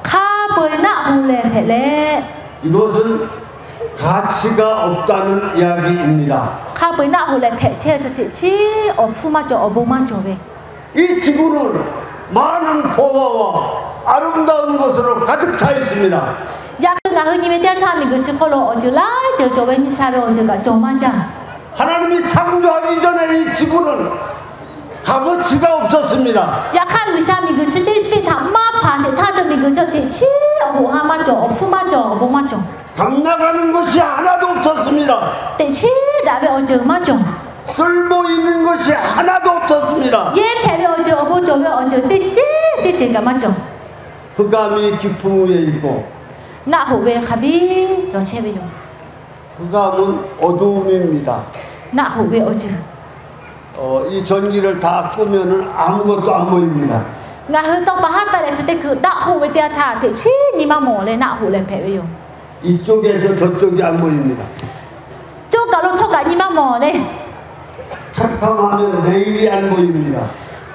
kha bơi nã hồ lệ phải lệ 이것은 가치가 없다는 이야기입니다. kha bơi nã hồ lệ phải chơi cho thế chi ở phu ma cho ở bố ma cho về 이 지구는 많은 보화와 아름다운 것으로 가득 차 있습니다. ya ngã hư như thế cha mình cứ chỉ có lo ở chỗ lại chỗ bên như sao ở chỗ cả chỗ mà chẳng 하나님이 창조하기 전에 이 지구는 값어치가 없었습니다. ya kha hư sao mình cứ chỉ biết thằng ma phá sẽ tha cho mình cứ cho thế chi ở hồ ha ma cho ở phu ma cho ở bố ma cho 감나가는 것이 하나도 없었습니다. thế chi đã về ở chỗ ma cho 쓸모 있는 것이 하나도 없었습니다. ye phải về ở chỗ bố chỗ về ở chỗ thế chi cả ma cho 흑암이 깊은 위에 있고 nã hồ về khá bi cho chơi bây giờ 흑암은 어두움입니다. nã hồ về ở chỗ 이 전기를 다 끄면은 아무것도 안 보입니다. ngã hư tông bà hát ta lại sẽ tới cứ đạo hồ về tia thả thế chi ni mà mỏ lên nã hồ lên phải bây giờ 이쪽에서 저쪽이 안 보입니다. chỗ cả lúc thâu cả ni mà mỏ lên 캄캄하면 내일이 안 보입니다.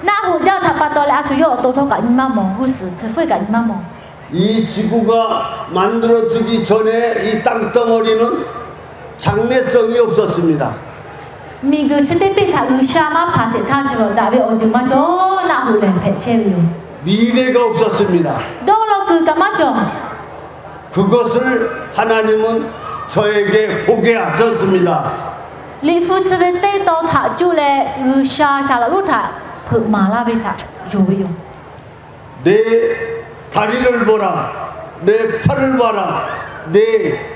nã hồ giao thả bà to lại sử dụng tổ thâu cả ni mà mỏ hư sử sẽ phơi cả ni mà mỏ 이 지구가 만들어지기 전에 이 땅덩어리는 장래성이 없었습니다. mình cứ chỉ tới bị thả hư sa mà phá sẽ tha chỉ vào đã về ở chỗ mà chỗ nã hồ lên phải chơi bây giờ 미래가 없었습니다. đó là cứ cả mắt cho 그것을 하나님은 저에게 보게 하셨습니다. lý phu sẽ về tây to thả chú lệ hư sa là lúc thả phự mà la về thả rồi bây giờ 내 다리를 보라, 내 팔을 봐라, 내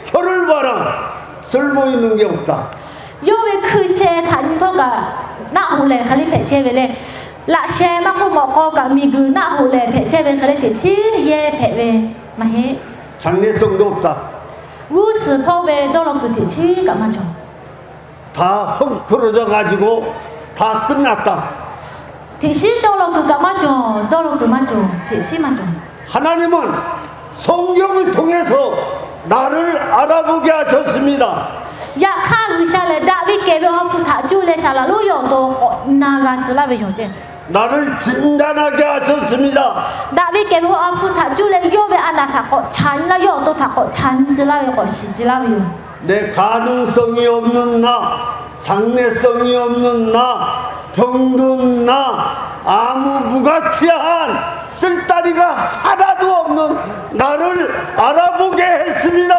혀를 봐라. 쓸모 있는 게 없다. yo về khư xe thành thôi cả nã hồ lệ khá lý phải chơi về lên lạ xe mà cũng mỏ co cả mình cứ nã hồ lệ phải chơi về khá lý thì chi ye phải về mà hết 장래성도 없다. vu sử phô về đâu là cứ thì chi cả mà chồng 다 헝클어져 가지고 다 끝났다. thì chi đâu là cứ cả mà chồng đâu là cứ mà chồng thì chi mà chồng 하나님은 성경을 통해서 나를 알아보게 하셨습니다. ya kha hư sa lệ đã bị kể về họ phụ thả chú lệ sa là lúc yo to naga chỉ là về rồi chứ 나를 진단하게 하셨습니다. đã bị kể về họ phụ thả chú lệ yo về anh thả có chán là yo to thả có chán chỉ là về có xí chỉ là về 내 가능성이 없는 나, 장래성이 없는 나, 병든 나, 아무 무가치한 쓸다리가 하나도 없는 나를 알아보게 했습니다.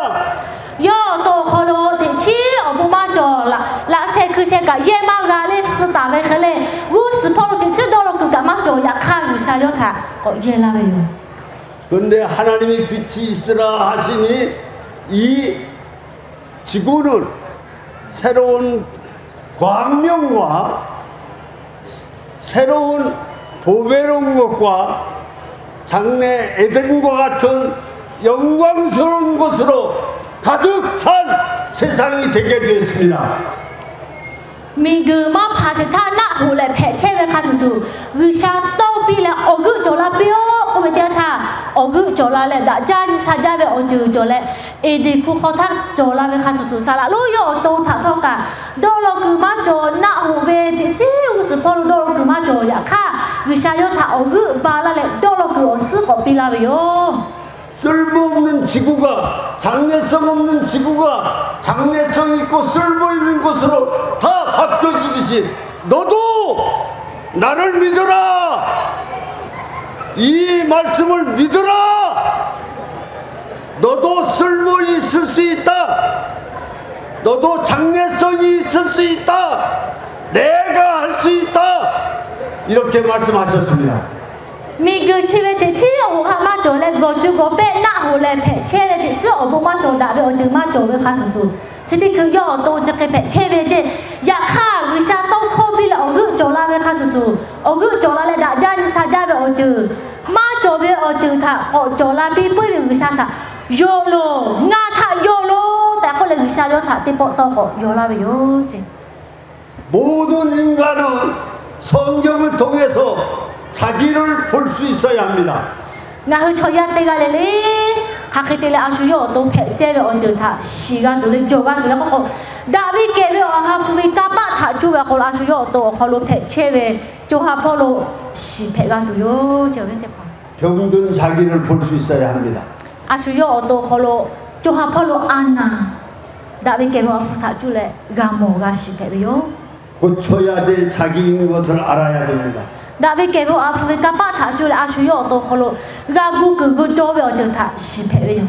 yo to kholo thì chi ở bù ma cho là xe cứ xe cả ye ma ga lên sư ta về cái lên vu sư phong thì chứ đâu là cứ cả ma cho ya kha yu sa yo thả có ye la về 그런데 하나님이 빛이 있으라 하시니 이 지구는 새로운 광명과 새로운 보배로운 것과 장래 에덴과 같은 영광스러운 곳으로 가득 찬 세상이 되게 되었습니다. 미그마 파스타나 홀레 페체베 가수수 의샤 떠비레 어그 졸라비오 오메디아타 어그 졸라레 다잔 사자베 어즈 졸레 에디 쿠코타 졸라베 가수수 살라로요 또타토카 도로그마 조나 호베 디시 우스포로 도로그마 조야카 의샤요타 어그 발라레 도로그 오스 거빌라비요 쓸모없는 지구가 장래성 없는 지구가 장래성 있고 쓸모 있는 곳으로 다 바뀌어지듯이 너도 나를 믿어라. 이 말씀을 믿어라. 너도 쓸모 있을 수 있다. 너도 장래성이 있을 수 있다. 내가 할 수 있다. 이렇게 말씀하셨습니다. 미그 치베티 치오 하마 조레 고주고 베나 홀레 페체레티 스 오보마 조다베 오즈마 조베 가수수 시티 그요 또 저게 페체베제 야카 의샤 또 코빌 어그 조라베 가수수 어그 조라레 다잔 사자베 오즈 마 조베 오즈타 어 조라비 뿌리 의샤타 요로 나타 요로 다콜레 의샤 요타 티포 또고 요라베 요지 모든 인간은 성경을 통해서 자기를 볼 수 있어야 합니다. 나그 저야때가래래 가게텔레 아슈요 또 페제베 언제타 시간 둘에 조간 둘에 거 다비 게베 하프리카 바타 주베 걸 아슈요 또 걸로 페체베 조하폴로 시페가 두요 저한테 봐. 병든 자기를 볼 수 있어야 합니다. 아슈요 또 걸로 조하폴로 안나 다비 게베 하프타 줄에 가모가 시페요. 고쳐야 될 자기인 것을 알아야 됩니다. 다비 게베 아프리카 바타 줄에 아슈요 또 걸로 가구 그거 조베 언제타 시페요.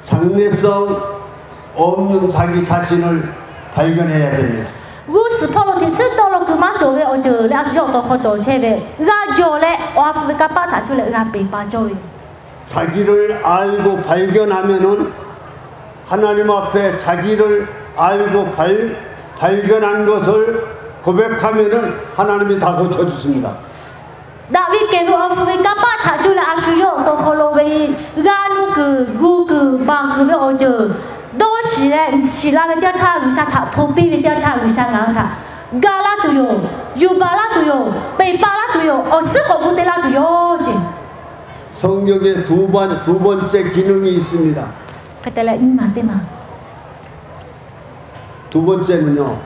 장래성 없는 자기 자신을 발견해야 됩니다. 우스포로 티스도로 그만 조베 어저레 아슈요 또 거조 체베 가조레 아프리카 바타 줄에 가베 바조요. 자기를 알고 발견하면은 하나님 앞에 자기를 알고 발견한 것을 고백하면은 하나님이 다 고쳐주십니다. 다비 게베 아프리카 바타 줄에 아슈요 또 콜로베 가누 그 구그 방그베 어저 도시레 시라베 떼타 의사타 토비베 떼타 의사나타 갈라도요 유발라도요 베발라도요 어스고부텔라도요 지 성경에 두 번째 기능이 있습니다. 그때라 인마테마 두 번째는요.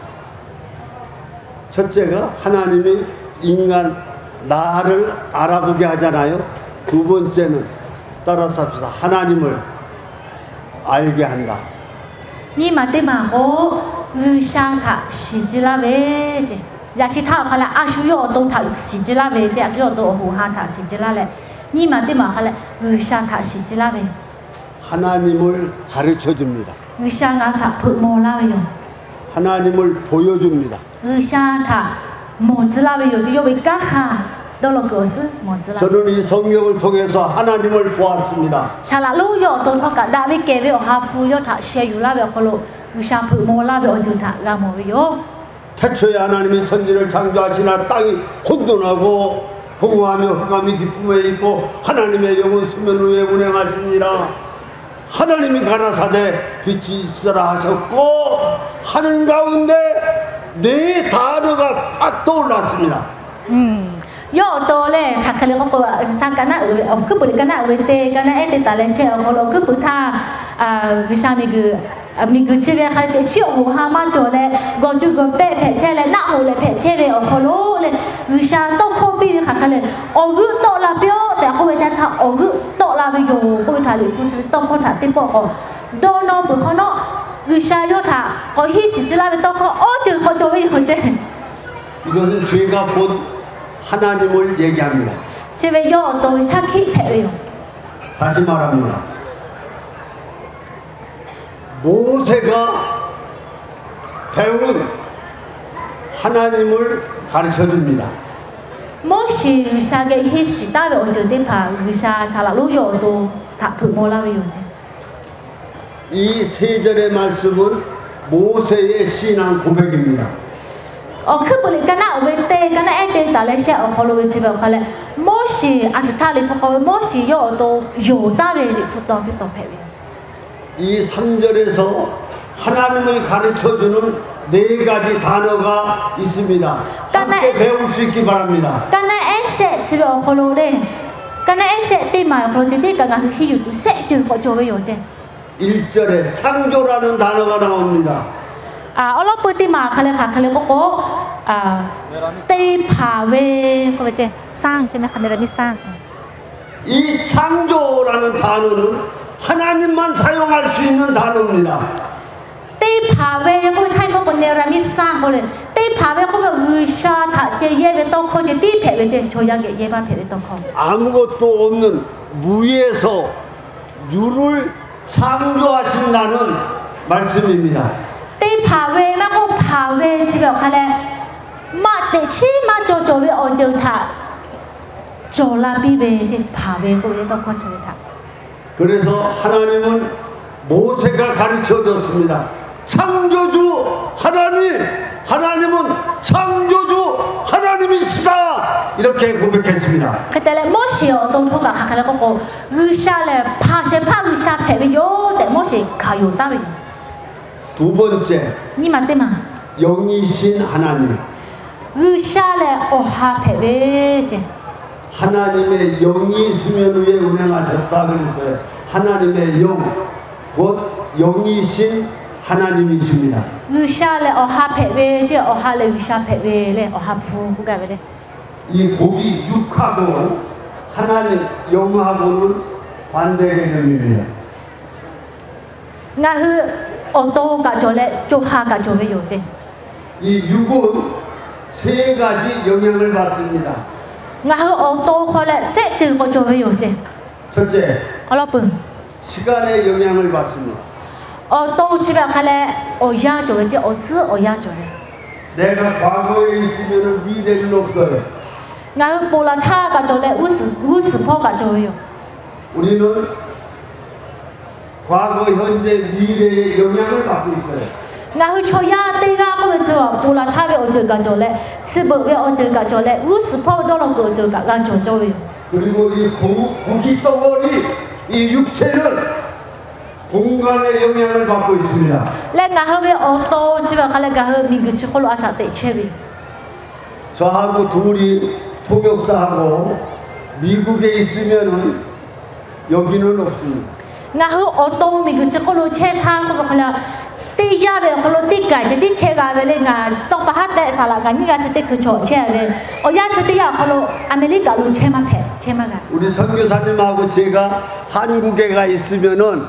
첫째가 하나님이 인간 나를 알아보게 하잖아요. 두 번째는 따라서 합시다. 하나님을 알게 한다. 니마테마고 의사타 시지라베제 야시타 칼라 아슈요 도타 시지라베제 아슈요 도후하타 시지라레 니마테마 칼라 의사타 시지라베 하나님을 가르쳐 줍니다. 의사가타 부모라요. 하나님을 보여줍니다. 의사타 모즈라베요 요베가카 돌로고스 모즈라. 저는 이 성경을 통해서 하나님을 보았습니다. 살라로요 도토가 다비게베요 하푸요타 셰유라베요 콜로 의사 부모라베요 어주타 가모요. 태초에 하나님이 천지를 창조하시나 땅이 혼돈하고 공허하며 흑암이 깊음에 있고 하나님의 영은 수면 위에 운행하시니라. 하나님이 가라사대 빛이 있으라 하셨고 하늘 가운데 네 단어가 팍 떠올랐습니다. 요또레 가칼레고 거 상가나 그 뿌리가나 우리때 가나 에테 달레셰 콜로 그 부타 비샤미 그 미그 치베 할때 치오 하마 조레 고주고 페페체레 나홀레 페체레 콜로레 비샤 또 코비 가칼레 어그 또라뼈 대고에다 어그 또라비요 고타리 fu치 또 코타 티포고 도노 부코노 비샤 요타 거히 시지라베 또코 어즈 거조이 혼제 이것은 제가 본 하나님을 얘기합니다. 제베요 또 사키 페요. 다시 말합니다. 모세가 배운 하나님을 가르쳐 줍니다. 모시 의사게 히시다베 어저데파 의사 살라로요도 다 부모라요지. 이 세 절의 말씀은 모세의 신앙 고백입니다. 그 볼이 까나 왜 때, 까나 애들 달래 시 홀로 집에 갈래. 모시 아주 타리 포커 모시 요도 요다리 fut도 또 배워. 이 3절에서 하나님을 가르쳐주는 4가지 단어가 있습니다. 함께 배울 수 있기 바랍니다. 까나 에세 집에 홀로래. 까나 에세 때마요. 홀로 집에 까나 희유 세주 거조에 요제. 1절에 창조라는 단어가 나옵니다. 얼어 때마 칼레 칼레 꼬꼬 때파웨 그거지 상, ใช่ไหม 하늘이 상. 이 창조라는 단어는 하나님만 사용할 수 있는 단어입니다. 때파웨 그 타이머 보내라미 상 그래. 때파웨 그 의샤 다제 예배 또 코제 때페베제 조약에 예반 페베 또 코. 아무것도 없는 무에서 유를 창조하신다는 말씀입니다. 때파웨 마고 파웨 집에 갈래. 마대치 마조조에 어저타 조라비베제 파웨 거에 또 코치다. 그래서 하나님은 모세가 가르쳐줬습니다. 창조주 하나님, 하나님은 창조주 하나님이시다 이렇게 고백했습니다. 그때 모시어 동통가 하카라고 루샤레 파세 파루샤 페비요 데 모시 가요 따위. 두 번째, 니만테마 영이신 하나님. 루샤레 오하 페베제. 하나님의 영이 수면 위에 운행하셨다 그랬어요. 하나님의 영, 곧 영이신 하나님이십니다. 루샤레 오하 페베제 오하레 루샤 페베레 오하 부가 그래. 이 곡이 육하고 하나님 영하고는 반대 개념입니다. 나흐 오토가 졸레 조하가 조베 요제. 이 육은 3가지 영향을 받습니다. 나흐 오토 콜레 세즈 거 조베 요제. 첫째, 얼어분. 시간의 영향을 받습니다. 오토 집에 갈래 오야 조제 오즈 오야 조레. 내가 과거에 있으면 미래는 없어요. 나흐 볼라타가 졸레 우스포가 조요. 우리는 과거, 현재, 미래의 영향을 받고 있어요. 나흐 초야 때가 거저 볼라타베 어저가 졸레 스버베 어저가 졸레 우스포 도로고 어저가 가조 조요. 그리고 이 고기 덩어리, 이 육체는 공간의 영향을 받고 있습니다. 레 나흐베 오토 집에 갈래 가흐 민그치 콜로 아사테 체비. 저하고 둘이 통역사하고 미국에 있으면은 여기는 없습니다. 나흐 오토 민그치 콜로 체타 콜로 갈래 때야베 콜로 띠가 제티 체가베레 나 똑바하테 살아가 니가 스테 그초 체베 오야 스테야 콜로 아메리카로 체마페 체마가. 우리 선교사님하고 제가 한국에 가 있으면은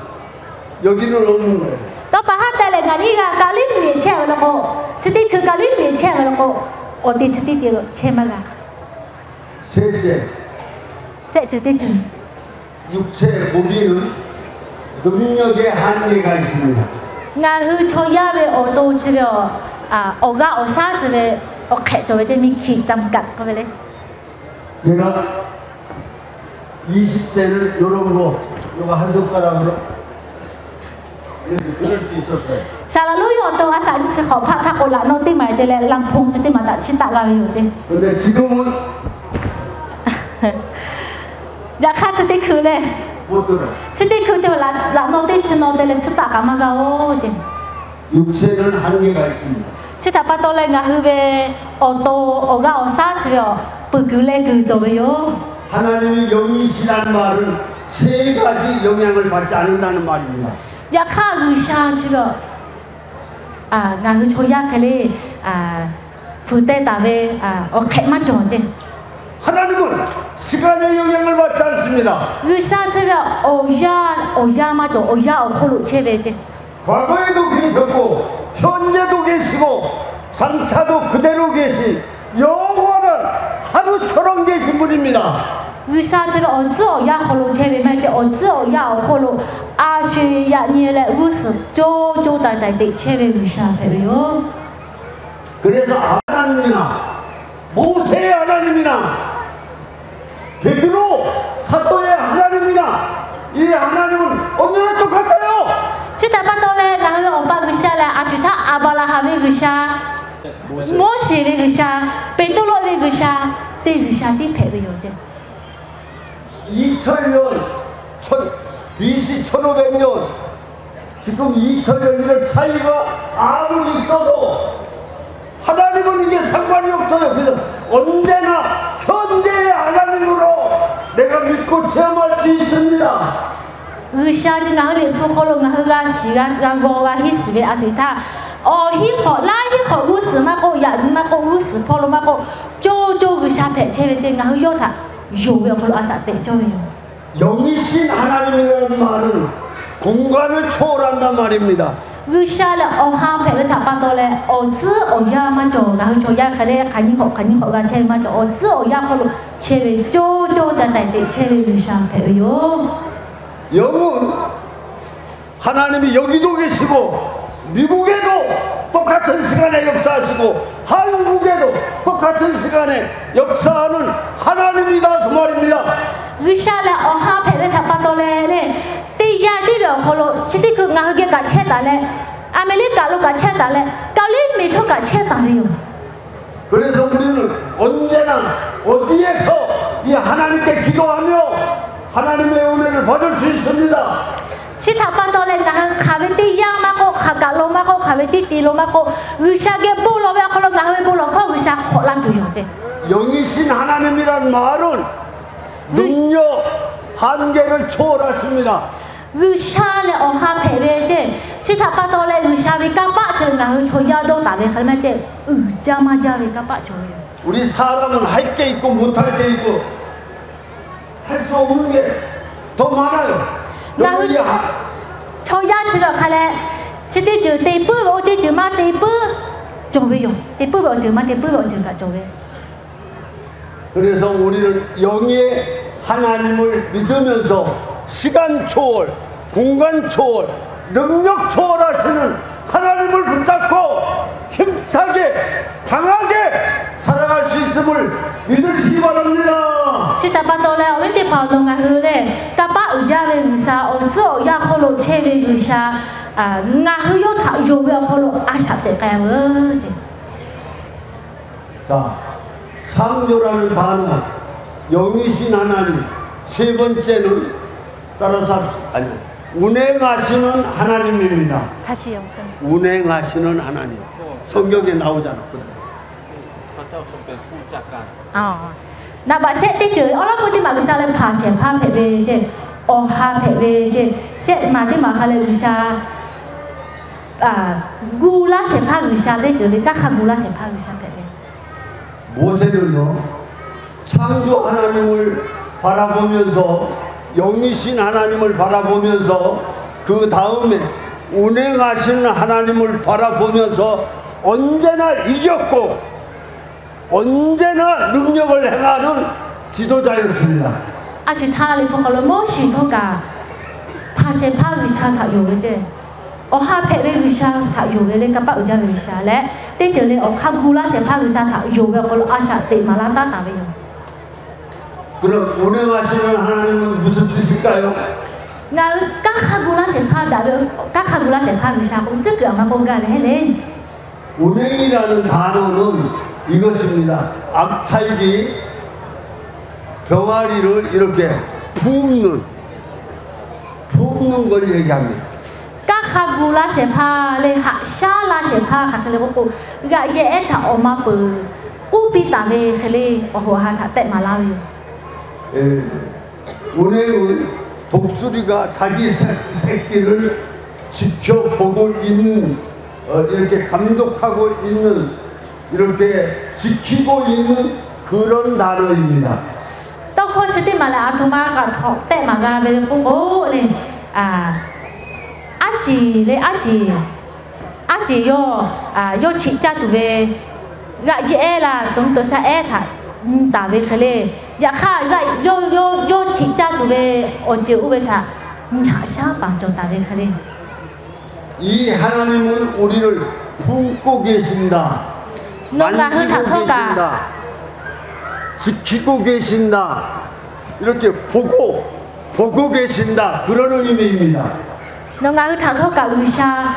여기는 없는 거예요. 똑바하테 레가 니가 갈림미 체라고 스테 그 갈림미 체라고 어디 스테티로 체마가. 셋째, 세주대주. 육체 몸에는 능력의 한계가 있습니다. 나흐 초야베 오토 집에 오가 오사 집에 오케 저에 미키 잠깐 그래. 제가 20대는 이런 거, 이거 한 손가락으로 이렇게 들을 수 있었어요. 살로요 또 아사 저 파타 올라 노티 말들에 랑퐁 시티마다 치다가 요지. 근데 지금은 야카 스티 그래. 못 들어요. 스티 그때 라 노티 치노데레 치다가 마가오지. 육체는 한계가 있습니다. 치다 빠돌레 나흐베 오토 오가 오사 집에 뿌글레 그 저요. 하나님이 영이시라는 말은 3가지 영향을 받지 않는다는 말입니다. 야카 의샤 집에 나흐 초야 그래 부대 다베 오케 맞죠지. 하나님은 시간의 영향을 받지 않습니다. 의사 집에 오야 맞죠. 오야 오홀로 체베지. 과거에도 계셨고 현재도 계시고 장차도 그대로 계신 영원한 하루처럼 계신 분입니다. 의사 집에 오야 홀로 체베 맞죠. 오야 홀로 아쉬야 니레 우스 조다다데 체베 의사 베요. 그래서 하나님이나 모세의 하나님이나 베드로 사도의 하나님이나 이 하나님은 언제나 똑같아요. 치다 빠돌레 나흐 오빠 의사라 아슈타 아발라하베 의사 모세의 의사, 베드로의 의사, 때 의사들이 배우요제. 2000년, BC 1500년, 지금 2000년 이런 차이가 아무리 있어도 하나님은 이게 상관이 없어요. 그래서 언제나 현재의 하나님으로 내가 믿고 체험할 수 있습니다. 의사 지금 우리 부모가 그가 시간 가고가 희스베 아시타 희거 라희거 우스마고 야마고 우스 폴로마고 조조 의사 배체에 제가 요다 요요 폴로 아사테 조요. 영이신 하나님이라는 말은 공간을 초월한단 말입니다. 의사를 어한 배를 잡아도래 어즈 어야만 저가 저야 그래 간이거가 제만 저 어즈 어야 폴로 제외 조조 단단데 제외 의사 배요. 영은 하나님이 여기도 계시고 미국에도 똑같은 시간에 역사하시고 한국에도 똑같은 시간에 역사하는 하나님이다 그 말입니다. 의사를 어한 배를 잡아도래 띠야디로 홀로 지디그 나하게 가체달래 아메리카로 가체달래 갈리 미토 가체달래요. 그래서 우리는 언제나 어디에서 이 하나님께 기도하며 하나님의 은혜를 받을 수 있습니다. 시타반도래 나 가베티 야마고 가갈로마고 가베티 띠로마고 의사게 볼로베 홀로 나하게 볼로고 의사 홀란두요제. 영이신 하나님이란 말은 능력 한계를 초월하십니다. 의사를 어한 배배제 시타반도래 의사비가 빠져나 조야도 나베 갈매제 의자마자비가 빠져요. 우리 사람은 할 게 있고 못할 게 있고 할 수 없는 게 더 많아요. 저야 지금 갈래 지대 저 대부 어디 저마 대부 저वे요. 대부 어디마 대부 어디가 저웨. 그래서 우리는 영의 하나님을 믿으면서 시간 초월, 공간 초월, 능력 초월하시는 하나님을 붙잡고 힘차게 강하게 살아갈 수 있음을 믿으시기 바랍니다. 시타반도래 웬디 파동가 흐레 까빠 의자의 의사 어쩌 야홀로 체의 의사 나흐요 다 요베 홀로 아샤테 까야지. 자, 창조라는 단어, 영이신 하나님. 세 번째는 따라서 아니 운행하시는 하나님입니다. 다시 영상. 운행하시는 하나님. 성경에 나오잖아. 나 바세 때죠. 얼마부터 마그살은 파세 파페베제 어하 페베제 세 마디 마칼레 의사 구라 세파 의사 때죠. 까카 구라 세파 의사 페베. 모세는요 창조 하나님을 바라보면서 영이신 하나님을 바라보면서 그 다음에 운행하시는 하나님을 바라보면서 언제나 이겼고 언제나 능력을 행하는 지도자였습니다. 아시타리 포컬로 모시도가 파세파 의사 다 요게 어하 페베 의사 다 요게 까빠 의자 의사래 때절에 어카구라 세파 의사 다 요게 걸 아샤 때 말한다 다베요. 그럼 운행하시는 하나님은 무슨 뜻일까요? 나 까카구라 세파 다르 까카구라 세파 의사 공즉 아마 뭔가를 해래. 운행이라는 단어는 이것입니다. 앞탈기 병아리를 이렇게 품는 걸 얘기합니다. 까카구라 세파레 하샤라 세파 가클레고 가 예에타 오마프 우비타베 클레 어호하타 때말라비요. 운행은 독수리가 자기 새끼를 지켜보고 있는 이렇게 감독하고 있는 이렇게 지키고 있는 그런 단어입니다. 또 코스티 말라 아토마가 때마가 베고 네 아지요 요 치자두베 가지에라 동도사 에타 다베 클레 야카 요 치자두베 어제 우베타 야샤 방조 다베 클레. 이 하나님은 우리를 품고 계신다. 만지고 계신다. 지키고 계신다. 이렇게 보고 계신다. 그런 의미입니다. 너가 그 다토가 의사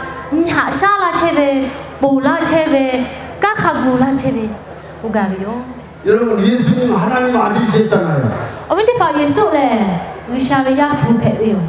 하샤라 체베 몰라 체베 까 khagula chebe ugario 여러분 예수님 하나님 아들이셨잖아요. 어머니 봐 예수 le 의샤베야 부패요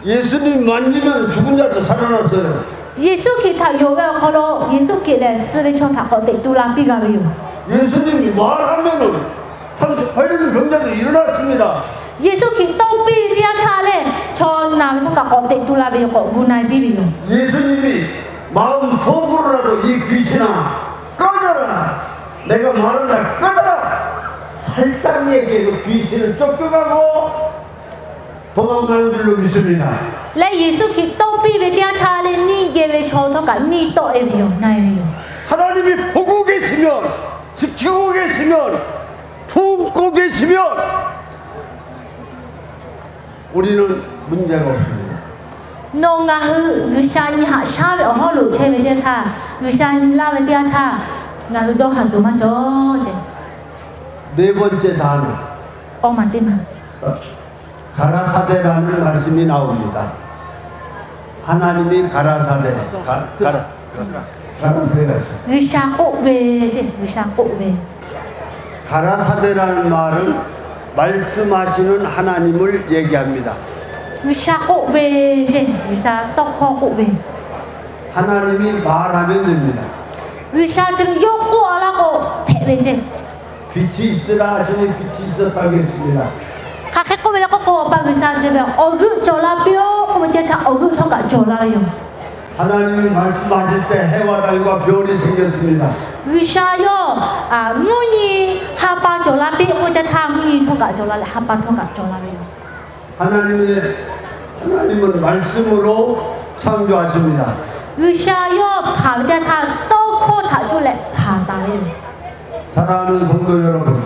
예수님 만지면 죽은 자도 살아났어요. 예수 기타 요가 걸어 예수 기래 스베 쳐다 거대 둘라비가요 예수님이 말하면은 38년 병자도 일어났습니다. 예수 기 떡비 디아타래 전남 저가 거대 둘라비요 문나이 비비요 예수님이 마음 속으로라도 이 귀신아 꺼져라. 내가 말한다 꺼져라. 살짝 얘기해 그 귀신을 쫓겨가고 도망가는 줄로 믿습니다. 래 예수 기 떡비 디아타래 니게베 쳐도가 니 또에비요 나이요 하나님이 보고 계시면 지키고 계시면 품고 계시면 우리는 문제가 없습니다. 농가 의샤니 하샤베 어허로 체베 디아타 의샤니 라베 디아타 nga do han do ma cho je 네 번째 단어 어만데마 가라사대라는 말씀이 나옵니다. 하나님이 가라사대 가라사대가 의샤 꼬베 제 의샤 꼬베 가라사대라는 말은 말씀하시는 하나님을 얘기합니다. 의샤 꼬베 제 의샤 떡커 꼬베 하나님이 말하면 됩니다. 의샤 지금 욕고 하라고 대베 제 빛이 있으라 하시니 빛이 있었다고 했습니다. 카케 꼬베라 꼬꼬 바 의샤 제베 어그 졸라비오 꼬베 타 어그 통가 졸라요 하나님이 말씀하실 때 해와 달과 별이 생겼습니다. 의샤요 아 무니 하바 졸라비 꼬베 타 무니 통가 졸라 하바 통가 졸라요 하나님은 말씀으로 창조하십니다. 의샤요 파베 타 떡커 타 줄래 타 다요 사랑하는 성도 여러분,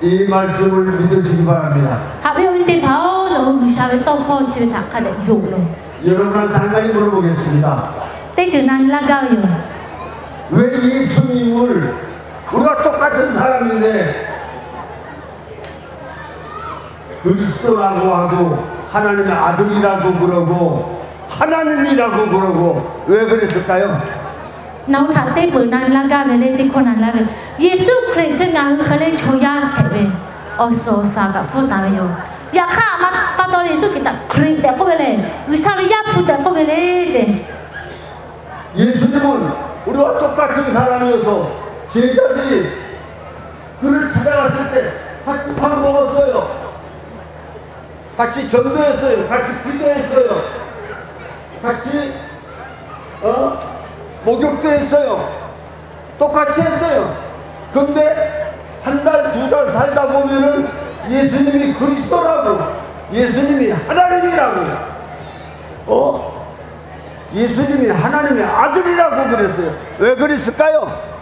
이 말씀을 믿으시기 바랍니다. 하베온데 바오노 의샤베 떡커 치를 다 카데 욕로 여러분한테 한 가지 물어보겠습니다. 때즈난 라가요 왜 예수님을 우리가 똑같은 사람인데 그리스도라고 하고 하나님의 아들이라고 그러고 하나님이라고 그러고 왜 그랬을까요? 나우 타때 버난 라가베레 티코난 라베 예수 크리스찬 khale choya phebe oso ga phutayo yakha ma pato yesu kita kri te ko bele 의사베 야 푸데 ko bele je 예수님은 우리와 똑같은 사람이어서 제자들이 그를 찾아갔을 때 같이 밥 먹었어요. 같이 전도했어요. 같이 기도했어요. 같이 목욕도 했어요. 똑같이 했어요. 근데 한 달, 두 달 살다 보면은 예수님이 그리스도라고, 예수님이 하나님이라고, 예수님이 하나님의 아들이라고 그랬어요. 왜 그랬을까요?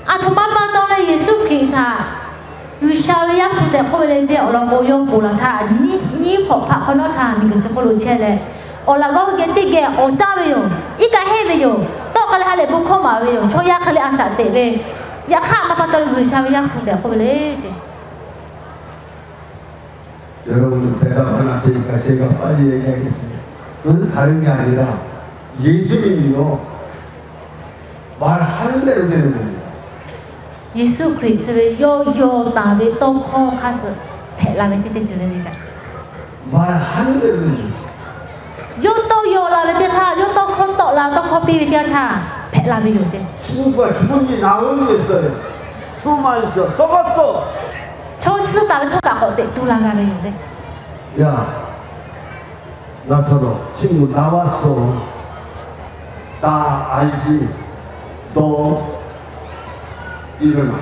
아 도마바 떠나 예수 기타 의사베 야 푸데 ko bele je 올라보요 볼라타 니 코파 코노타 미그 스콜로 쳇레 올라고 게티게 오자베요 이가 해베요 떡을 할래 부코 마베요 초야 칼레 아사 때베 야카 마파토 의사베 야 푸데 ko bele je 여러분 대답 하나 드리니까 제가 빨리 얘기하겠습니다. 그건 다른 게 아니라 예수님이요 말하는 대로 되는 겁니다. 예수 그리스도의 요요 다베 떡커 카스 펠라베 제때 줄레니까 말하는 대로 됩니다. 요또 요라베 데타 요또 콘또 라또 커피 데타 펠라베 요제 친구가 죽은지 나으겠어요. 수만 있어 썩었어. 초스 다베 토가 거데 둘라가베 요데 야 나처럼 친구 나왔어. 나 알지. 너 일어나.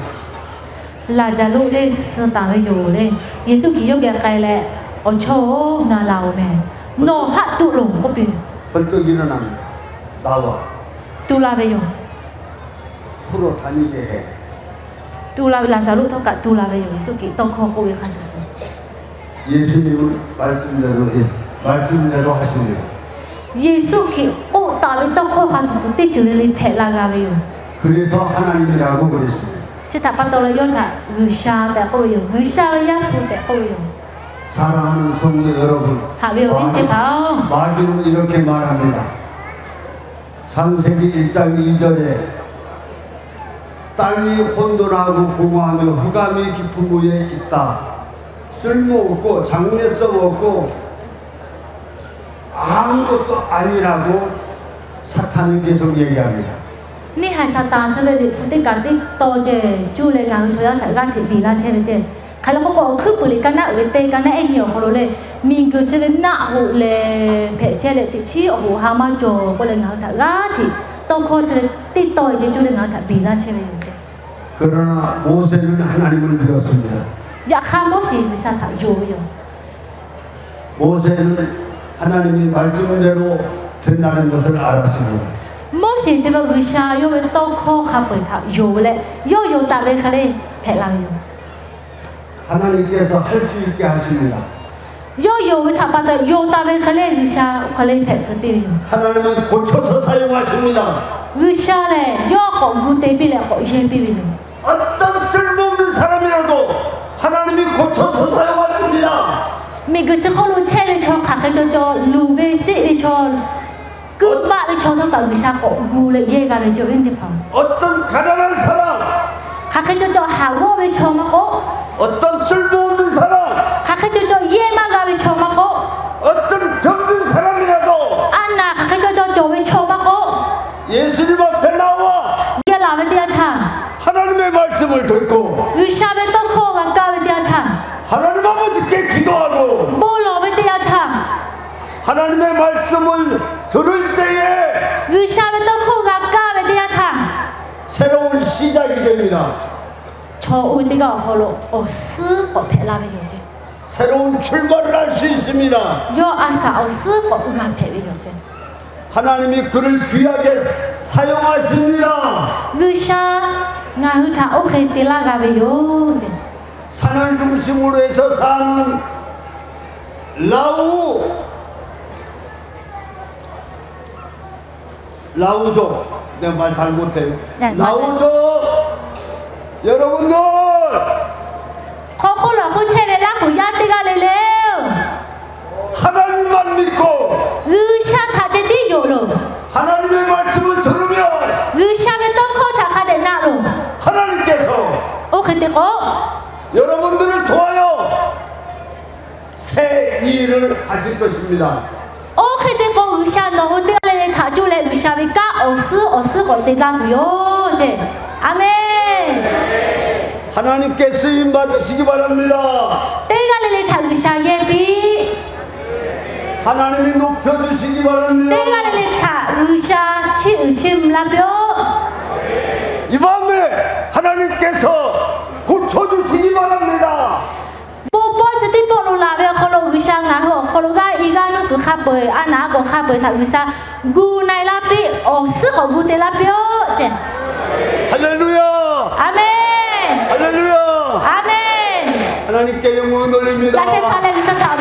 라자로 레스 다베 요레 예수 기억에 가래 어초 나라오네 너 핫뚜롱 꼬비 벌떡 일어납니다. 나와. 둘라베 요 풀어 다니게 해. 둘라베 라자로 토가 둘라베 요 예수 기 떡커 꼬비 가셨어 예수님은 말씀대로 하십니다. 예수 기오 다베 떡커 가셨어 때 줄레리 펠라가베 요 그래서 하나님이라고 그랬습니다. 치타 파토라 요타 의샤 때 꼬비 요 의샤베 야 푸데 꼬비 요 사랑하는 성도 여러분, 마귀는 이렇게 말합니다. 창세기 1장 2절에 땅이 혼돈하고 공허하며 흑암이 깊은 곳에 있다. 쓸모없고 장래성 없고 아무것도 아니라고 사탄은 계속 얘기합니다. Ni hai Satan sẽ lên phụ tích cả tích to chè chu lên ngang cho ra thải gan chỉ vì là chè lên chè. Khai là có khứ bự lý cái nát ở tây cái nát anh nhiều họ lên mình cứ chè lên nát hộ lên phệ chè lên tích chi hộ hà ma cho có lên ngang thải gan chỉ to khó chè tích to chè chu lên ngang thải vì là chè lên chè. 그러나 모세는 하나님을 믿었습니다. Dạ kham bố gì sao thải rồi rồi. 모세는 하나님이 말씀대로 된다는 것을 알았습니다. Mô sĩ sẽ vào gửi xa yêu với tông khô khá bởi thảo dồ lệ yêu tạ về khá lệ phải làm yêu 하나님께서 할 수 있게 하십니다. yêu với thảo bà tạ yêu tạ về khá lệ gửi xa khá lệ phải dự biểu 하나님은 고쳐서 사용하십니다. gửi xa lệ yêu có gửi tế biểu lệ có yên biểu 어떤 쓸모없는 사람이라도 하나님이 고쳐서 사용하십니다. mình cứ chứ không luôn chê để cho khá cái cho lù về sĩ để cho cứ bạn để cho thằng gửi xa có gửi lệ dê gà để cho bên tiếp phòng 어떤 가난한 사람 khá cái cho hạ vô về cho mà có 어떤 쓸모없는 사람 khá cái cho dê mà gà về cho mà có 어떤 병든 사람이라도 ăn nà khá cái cho về cho mà có 예수님 앞에 나와 kia làm về tia thang 하나님의 말씀을 듣고 gửi xa về tông khô gà cao về tia thang 하나님 아버지께 기도하고 bố lò về tia thang 하나님의 말씀을 들을 때에 gửi xa về tông khô gà cao về tia thang 새로운 시작이 됩니다. cho ôi tí gạo hồ lộ ở sư có phải làm về gì chứ 새로운 출발을 할 수 있습니다. do à sao sư có ưu ngàn phải về gì chứ 하나님이 그를 귀하게 사용하십니다. gửi xa ngài hư thả ok tí la gà về gì chứ 산을 중심으로 해서 사는 라우족 내가 말 잘 못해요. 네, 라우족 여러분들 khó khô là khô che về lá của gia tí gà lên lêu 하나님만 믿고 gửi xa thả chế tí dụ rồi 하나님의 말씀을 들으면 gửi xa về tông khô thả khá để nạ rồi 하나님께서 ok tí có 여러분들을 도와요 새 일을 하실 것입니다. ok tí có gửi xa nó hôn tí gà lên thả chú lệ gửi xa về cá ở sư có tí gà của yo chứ amen 하나님께 쓰임 받으시기 바랍니다. tí gà lên thả gửi xa ye bí 하나님이 높여주시기 바랍니다. tí gà lên thả gửi xa chịu chìm là biểu 이 밤에 하나님께서 고쳐주시기 바랍니다. bố cho tí bộ lù là biểu khổ lù gửi xa ngã hưởng khổ lù gà ý gà nó cứ khá bởi anh á có khá bởi thả gửi xa gu này là bí ở sư có gu tế là biểu chứ 할렐루야. amen 할렐루야. amen 하나님께 영광 돌립니다. là sẽ khá lên sân tạo